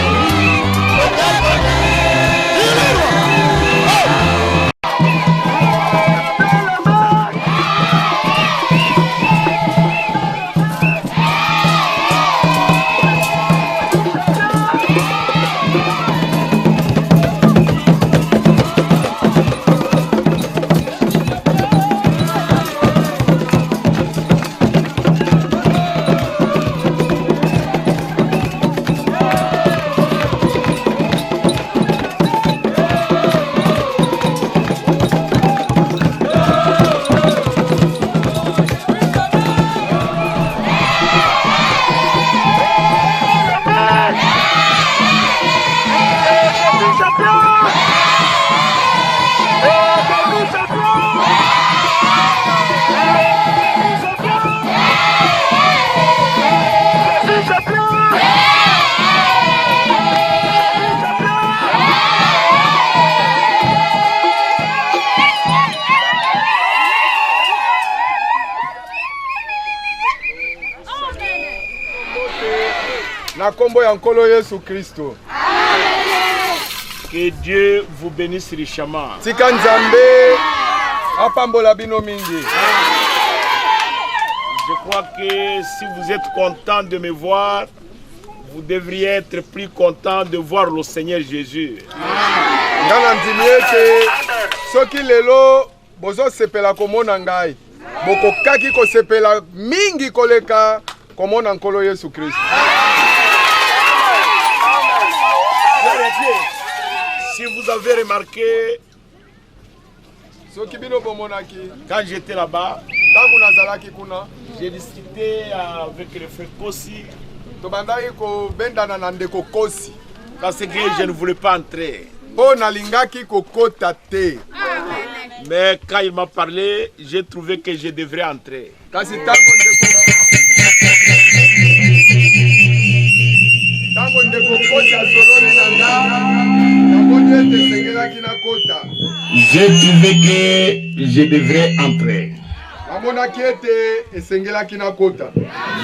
Pour le bonheur. na kombo ya nkolo Yesu Kristo. Que Dieu vous bénisse richement. Tika Nzambe apambola bino mingi. Je crois que si vous êtes content de me voir, vous devriez être plus content de voir le Seigneur Jésus. Ngana ndimi ete soki lelo bozo sepela komona ngai. Bokokaki ko sepela mingi koleka komona nkolo Yesu Kristo. Si vous avez remarqué, quand j'étais là-bas, j'ai discuté avec le frère Kossi parce que je ne voulais pas entrer. Mais quand il m'a parlé, j'ai trouvé que je devrais entrer. J'ai trouvé que je devrais entrer.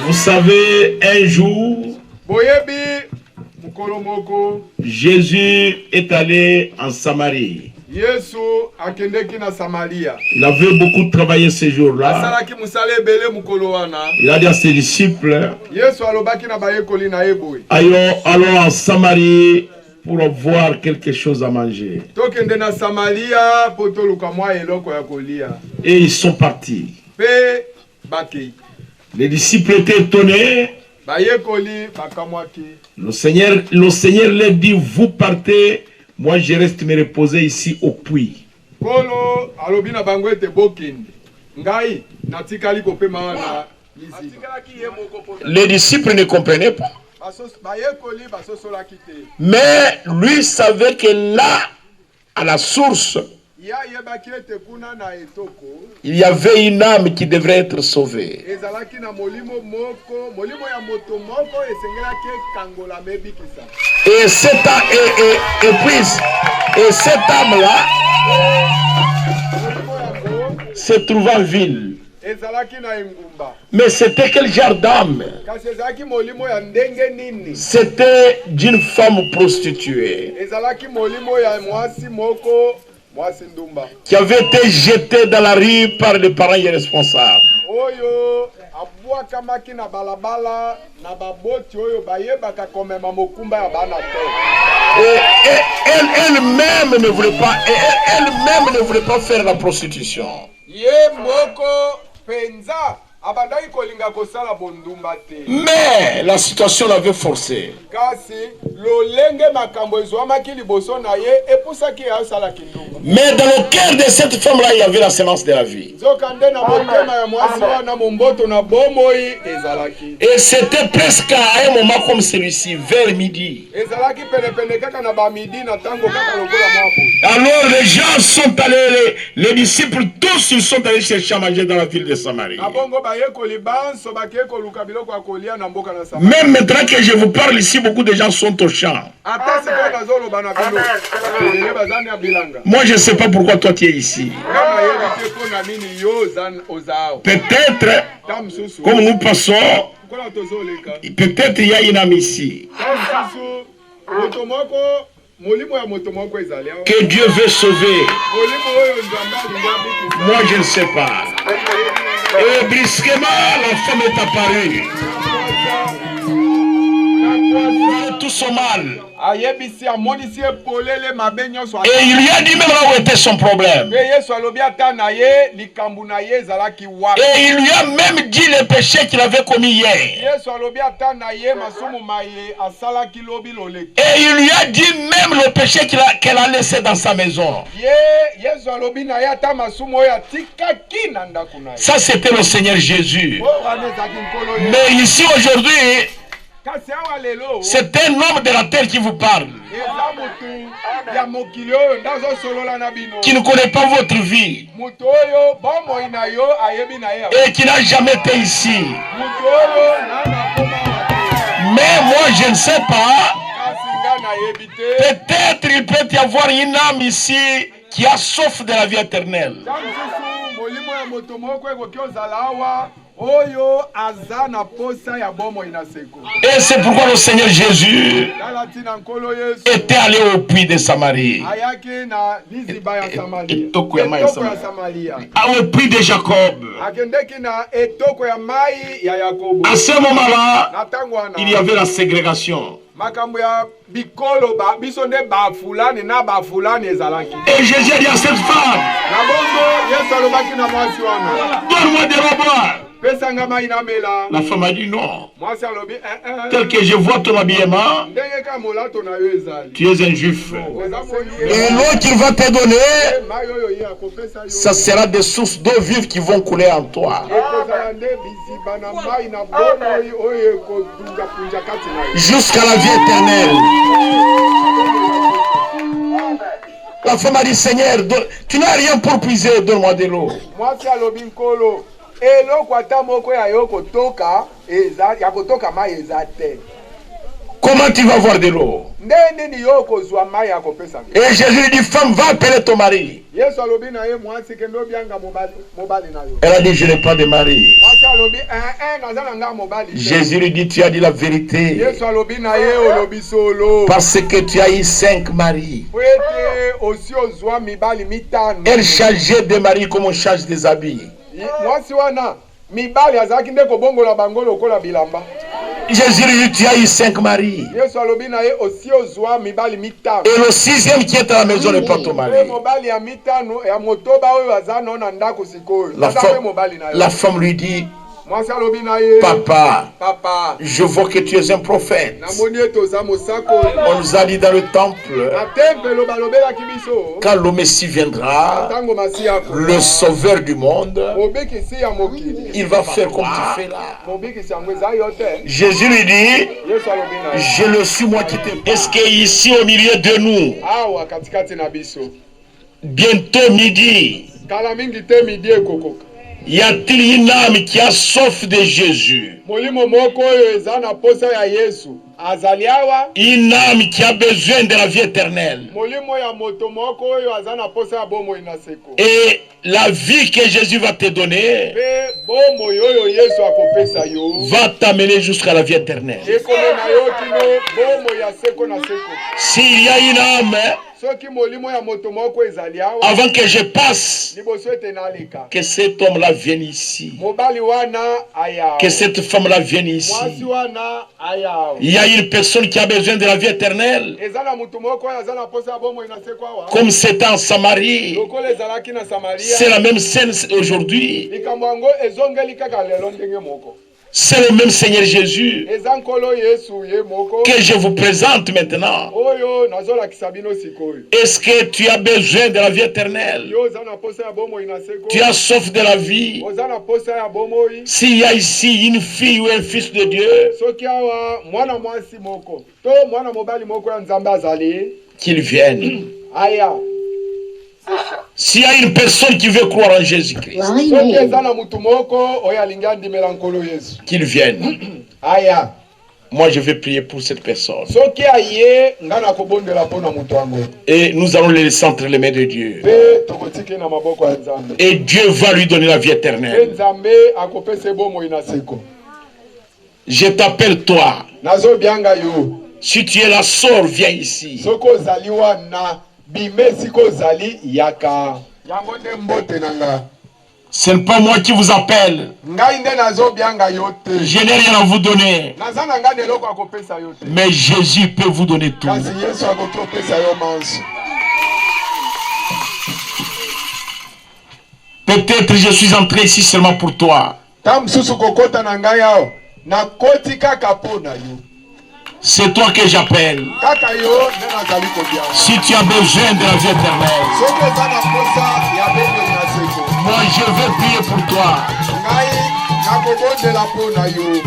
Vous savez, un jour, Jésus est allé en Samarie. Il avait beaucoup travaillé ce jour-là. Il a dit à ses disciples, allons en Samarie pour voir quelque chose à manger. Et ils sont partis. Les disciples étaient étonnés. Le Seigneur leur dit, vous partez, moi je reste me reposer ici au puits. Les disciples ne comprenaient pas. Mais lui savait que là, à la source, il y avait une âme qui devrait être sauvée. Et cette âme-là se trouve en ville. Mais c'était quel genre d'âme? C'était d'une femme prostituée qui avait été jetée dans la rue par les parents irresponsables. Et elle-même ne voulait pas faire la prostitution. Mais la situation l'avait forcé. Mais dans le cœur de cette femme-là, il y avait la semence de la vie. Et c'était presque à un moment comme celui-ci, vers midi. Alors les gens sont allés, les disciples tous, ils sont allés chercher à manger dans la ville de Samarie. Même maintenant que je vous parle ici, beaucoup de gens sont au champ. Moi, je ne sais pas pourquoi toi tu es ici. Peut-être, comme nous passons, peut-être il y a une âme ici que Dieu veut sauver. Moi, je ne sais pas. Et brusquement, la femme est apparue. Tout son mal. Et il lui a dit même là où était son problème. Et il lui a même dit le péché qu'il avait commis hier. Et il lui a dit même le péché qu'elle a laissé dans sa maison. Ça c'était le Seigneur Jésus. Mais ici aujourd'hui, c'est un homme de la terre qui vous parle, qui ne connaît pas votre vie et qui n'a jamais été ici. Mais moi je ne sais pas, peut-être il peut y avoir une âme ici qui a soif de la vie éternelle. Oyo azana posa ya bomo inaseko. Et c'est pourquoi le Seigneur Jésus était allé au puits de Samarie. Ayaki na liziba ya Samaria. Etoko ya mai ya Samaria. Au puits de Jacob. Akendeki na etoko ya mai ya Yakobo. À ce moment-là, il y avait la ségrégation. Makambo ya bikolo ba biso nde ba fulani na ba fulani ezalaki. Et Jésus a dit à cette femme, na bongo Yesu alobaki na mwasi wana, donne-moi de l'eau boire. Pesanga mai na mela. La femme a dit non. Mwasi alobi Tel que je vois ton habillement, ndenge ka molato na yo ezali. tu es un juif. Et l'eau qu'il va te donner, ça sera des sources d'eau vive qui vont couler en toi. Jusqu'à la vie éternelle. La femme a dit, Seigneur, tu n'as rien pour puiser, donne-moi de l'eau. Comment tu vas avoir de l'eau? Et Jésus lui dit, femme, va appeler ton mari. Elle a dit, je n'ai pas de mari. Jésus lui dit, tu as dit la vérité. Parce que tu as eu 5 maris. Elle changeait de mari comme on change des habits. Jésus lui dit, tu as eu 5 maris. Et le 6e qui est à la maison n'est pas ton mari. La femme lui dit, Papa, je vois que tu es un prophète. On nous a dit dans le temple, quand le Messie viendra, le sauveur du monde, il va faire comme tu fais là. Jésus lui dit, je le suis moi qui t'ai. Est-ce qu'ici au milieu de nous, bientôt midi, y a-t-il une âme qui a soif de Jésus? Une âme qui a besoin de la vie éternelle. Et la vie que Jésus va te donner va t'amener jusqu'à la vie éternelle. S'il y a une âme, avant que je passe, que cet homme-là vienne ici, que cette femme-là vienne ici. Il y a une personne qui a besoin de la vie éternelle, comme c'était en Samarie. C'est la même scène aujourd'hui. C'est le même Seigneur Jésus que je vous présente maintenant. Est-ce que tu as besoin de la vie éternelle? Tu as soif de la vie? S'il y a ici une fille ou un fils de Dieu, qu'il vienne. S'il y a une personne qui veut croire en Jésus-Christ, qu'il vienne. Moi, je vais prier pour cette personne. Et nous allons les laisser entre les mains de Dieu. Et Dieu va lui donner la vie éternelle. Je t'appelle toi. Si tu es la sœur, viens ici. Ce n'est pas moi qui vous appelle. Je n'ai rien à vous donner. Mais Jésus peut vous donner tout. Peut-être je suis entré ici seulement pour toi. C'est toi que j'appelle. Si tu as besoin de la vie éternelle, moi je vais prier pour toi.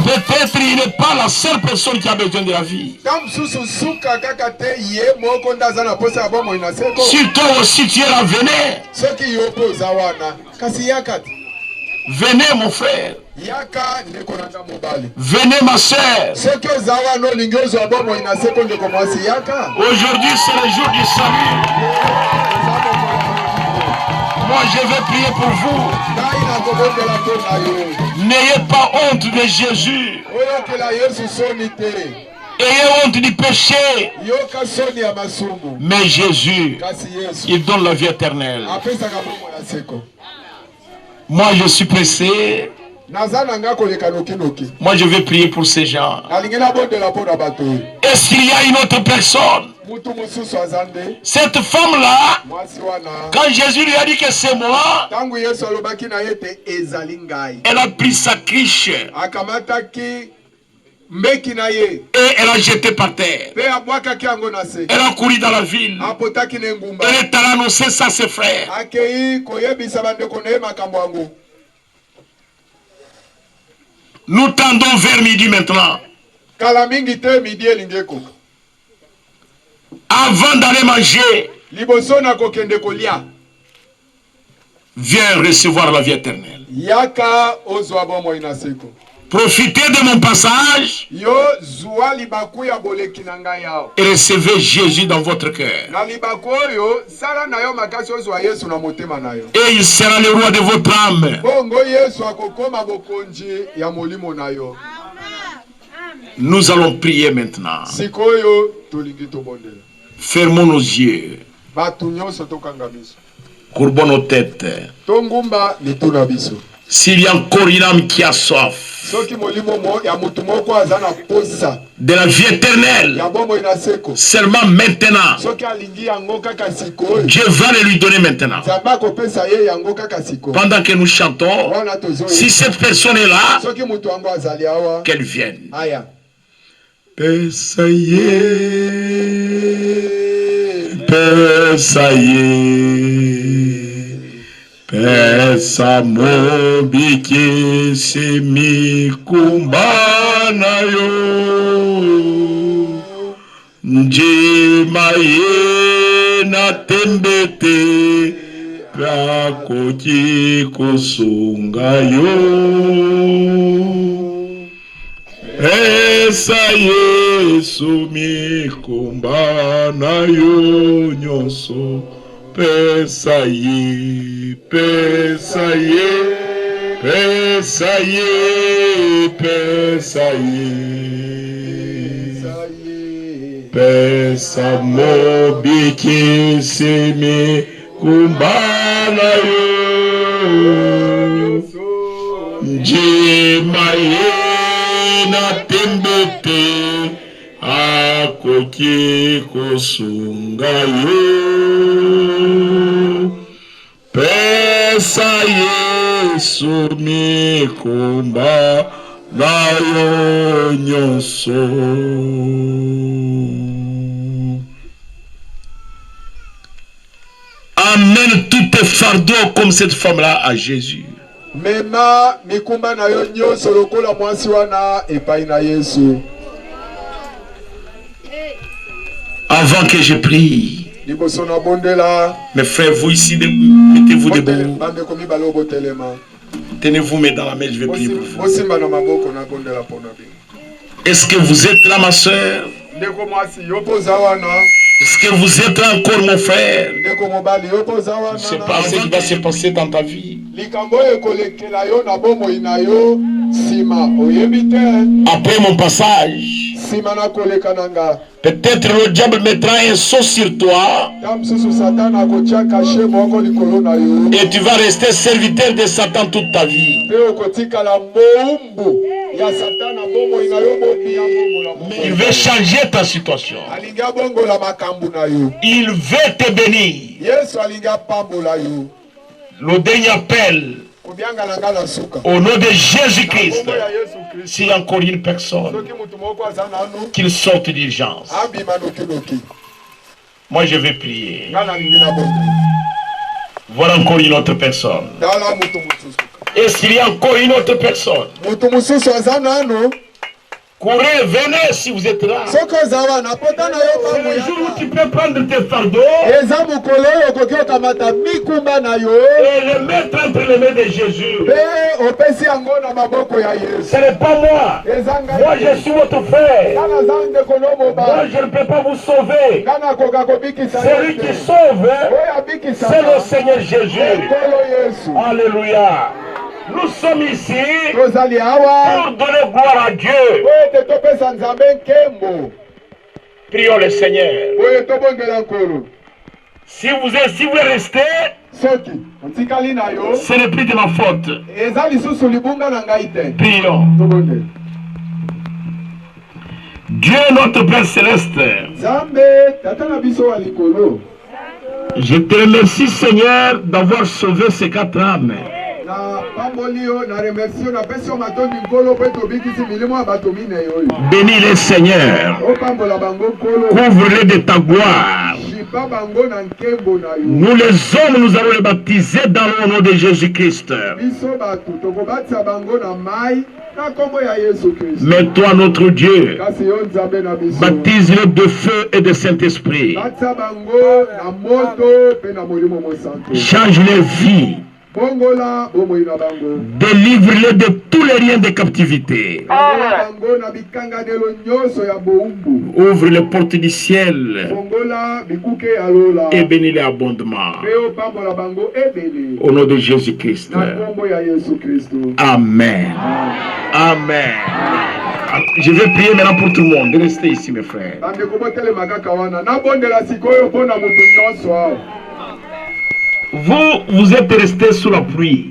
Peut-être il n'est pas la seule personne qui a besoin de la vie. Si toi aussi tu es là, venez. Venez mon frère. Venez ma soeur. Aujourd'hui c'est le jour du salut. Moi je vais prier pour vous. N'ayez pas honte de Jésus. Ayez honte du péché. Mais Jésus, il donne la vie éternelle. Moi, je suis pressé. Moi, je vais prier pour ces gens. Est-ce qu'il y a une autre personne? Cette femme-là, quand Jésus lui a dit que c'est moi, elle a pris sa criche et elle a jeté par terre. Elle a couru dans la ville. Elle est allée annoncer ça à ses frères. Nous tendons vers midi maintenant. Avant d'aller manger, viens recevoir la vie éternelle. Profitez de mon passage et recevez Jésus dans votre cœur. Et il sera le roi de votre âme. Nous allons prier maintenant. Fermons nos yeux. Courbons nos têtes. S'il y a encore une âme qui a soif de la vie éternelle, seulement maintenant, Dieu va le lui donner maintenant. Pendant que nous chantons, si cette personne est là, qu'elle vienne. Pesaye, pesa mobiki simikumbana yo njimaye na tembete prakoki kusunga yo pesa Yesu mikumbana yo nyonso Pesaye, pesaye, pesaye, pesaye, pesa mobiki simi kumbana yo njimaye na tembete akoki kusunga yo pesa Yesu mikumba nayo nyonso. Amène tous tes fardeaux comme cette femme-là à Jésus. Mema mikumba nayo nyonso lokola mwasi wana epai na Yesu. Avant que je prie, mes frères, vous ici, mettez-vous debout. Tenez-vous mais dans la main, je vais prier pour vous. Est-ce que vous êtes là, ma soeur? Est-ce que vous êtes là encore, mon frère? Je ne sais pas ce qui va se passer dans ta vie. Après mon passage, peut-être le diable mettra un sceau sur toi et tu vas rester serviteur de Satan toute ta vie. Mais il veut changer ta situation. Il veut te bénir. Le dernier appel au nom de Jésus-Christ. S'il y a encore une personne, qu'il sorte d'urgence. Moi je vais prier. Voilà encore une autre personne. Est-ce qu'il y a encore une autre personne? Courez, venez si vous êtes là. C'est le jour où tu peux prendre tes fardeaux et les mettre entre les mains de Jésus. Ce n'est pas moi. Moi je suis votre frère. Moi je ne peux pas vous sauver. Celui qui sauve, c'est le Seigneur Jésus. Alléluia. Nous sommes ici tozali awa pour donner gloire à Dieu. po ete topesa nzambe nkembo Prions le Seigneur. po ete tobongela nkolo. Si vous restez, soki otikali na yo ce n'est plus de ma faute. eza lisusu libunga na ngai te. Prions. Tobongela. Dieu notre Père Céleste, nzambe tata na biso wa likolo, je te remercie Seigneur d'avoir sauvé ces 4 âmes. na pamboli yo na remercie na pesi yo matondi nkolo po ete obikisi milimo ya bato mine oyo. Bénis les Seigneur. opambola bango nkolo, Couvre-les de ta gloire. shipa bango na nkembo na yo. Nous les hommes, nous allons les baptiser dans le nom de Jésus-Christ. biso bato tokobatisa bango na mai na kombo ya Yesu Kristo. Mais toi, notre Dieu, kasi yo nzambe na biso, baptise-les de feu et de Saint-Esprit. batisa bango na moto pe na molimo mosantu. Change les vies. bongola bomoi na bango, Délivre-les de tous les liens de captivité. bongola bango na bikanganelo nyonso ya boumbu, Ouvre les portes du ciel bongola bikuke ya lola, et bénis-les abondamment. pe opambola bango ebele Au nom de Jésus-Christ. na kombo ya Yesu Kristo. Amen. Amen. Je vais prier maintenant pour tout le monde. Restez ici, mes frères. bandeko botelema kaka wana nabondela sikoyo mpo na moto nyonso awa. Vous êtes restés sous la pluie.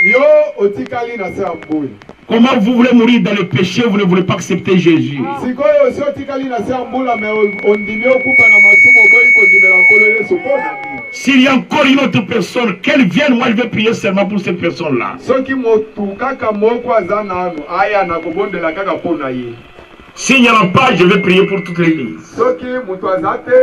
yo otikali na se ya mbula. Comment vous voulez mourir dans le péché, vous ne voulez pas accepter Jésus? sikoyo osi otikali na se ya mbula me ondimi okufa na masumu oboyi kondimela nkolo Yesu mpo na nini? S'il y a encore une autre personne, qu'elle vienne, moi je vais prier seulement pour cette personne-là. soki motu kaka moko aza nanu aya na kobondela kaka mpo na ye. S'il n'y en a pas, je vais prier pour toute l'église. soki moto aza te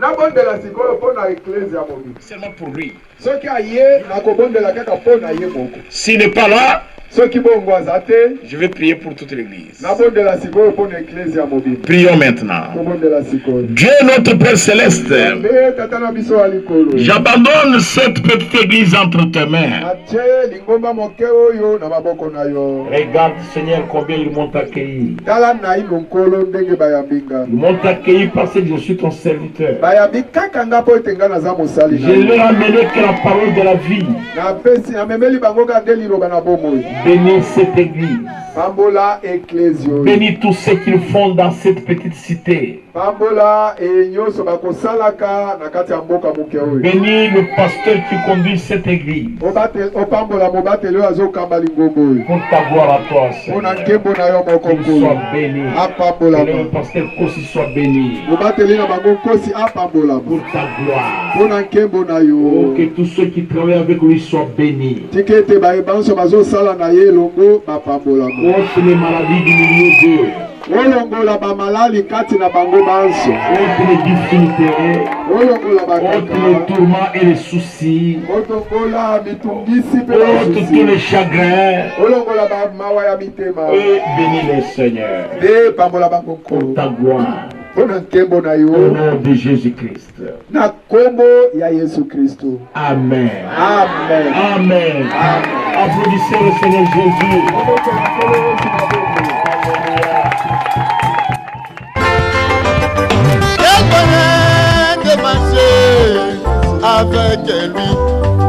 nabondela sikoyo mpo na eklese ya mobili. Seulement pour lui. soki aye nakobondela kaka mpo na ye moko. S'il n'est pas là, soki bongo aza te je vais prier pour toute l'église. nabondela sikoyo mpo na eklese ya mobili. Prions maintenant. kobondela sikoyo. Dieu notre Père Céleste, mbe tata na biso ya likolo, j'abandonne cette petite église entre tes mains. atie lingomba moke oyo na maboko na yo. Regarde Seigneur combien ils m'ont accueilli. tala na ino nkolo ndenge bayambinga. Ils m'ont accueilli parce que je suis ton serviteur. bayambi kaka nga mpo ete nga naza mosali Je na yo. leur ai amené que la parole de la vie. napesi namemeli bango kaka nde liloba na bomoi. Bénis cette église. pambola eklesi oyo. Bénis tous ceux qu'ils font dans cette petite cité. pambola nyonso bakosalaka na kati ya mboka moke oyo. Bénis le pasteur qui conduit cette église. opambola mobateli oyo azokamba lingombo oyo. Pour ta gloire à toi, mpo na Seigneur. nkembo na yo moko Qu'il nkolo. soit béni. Que le apambolama. pasteur Kossi soit béni. mobateli na bango nkosi apambolama. Pour ta gloire. mpo na nkembo na Oh, yo. que tous ceux qui travaillent avec lui soient bénis. tika ete bayeba nyonso bazosala na ye elongo bapambolama. Ôte les maladies du milieu d'eux. olongola bamalali kati na bango banso. Ôte les difficultés. olongola Ôte les bakaka. tourments et les soucis. otongola mitungisi mpe Ôte tous basusi. les chagrins. olongola bamawa ya mitema. Et bénis les Seigneur. nde pambola bango Pour nkolo. ta gloire. mpo na nkembo na Au yo nom de Jésus-Christ. na kombo ya Yesu Kristo. Amen. amen. Amen. Applaudissez le Seigneur Jésus. Quel bonheur de marcher avec lui.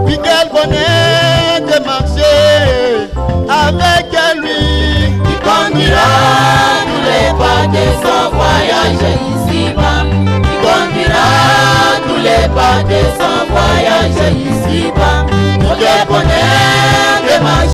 Oui, quel bonheur de marcher avec lui. Il conduira tous les pas de son voyage ici-bas. Il conduira tous les pas de son voyage ici-bas. Pour le bonheur de marcher.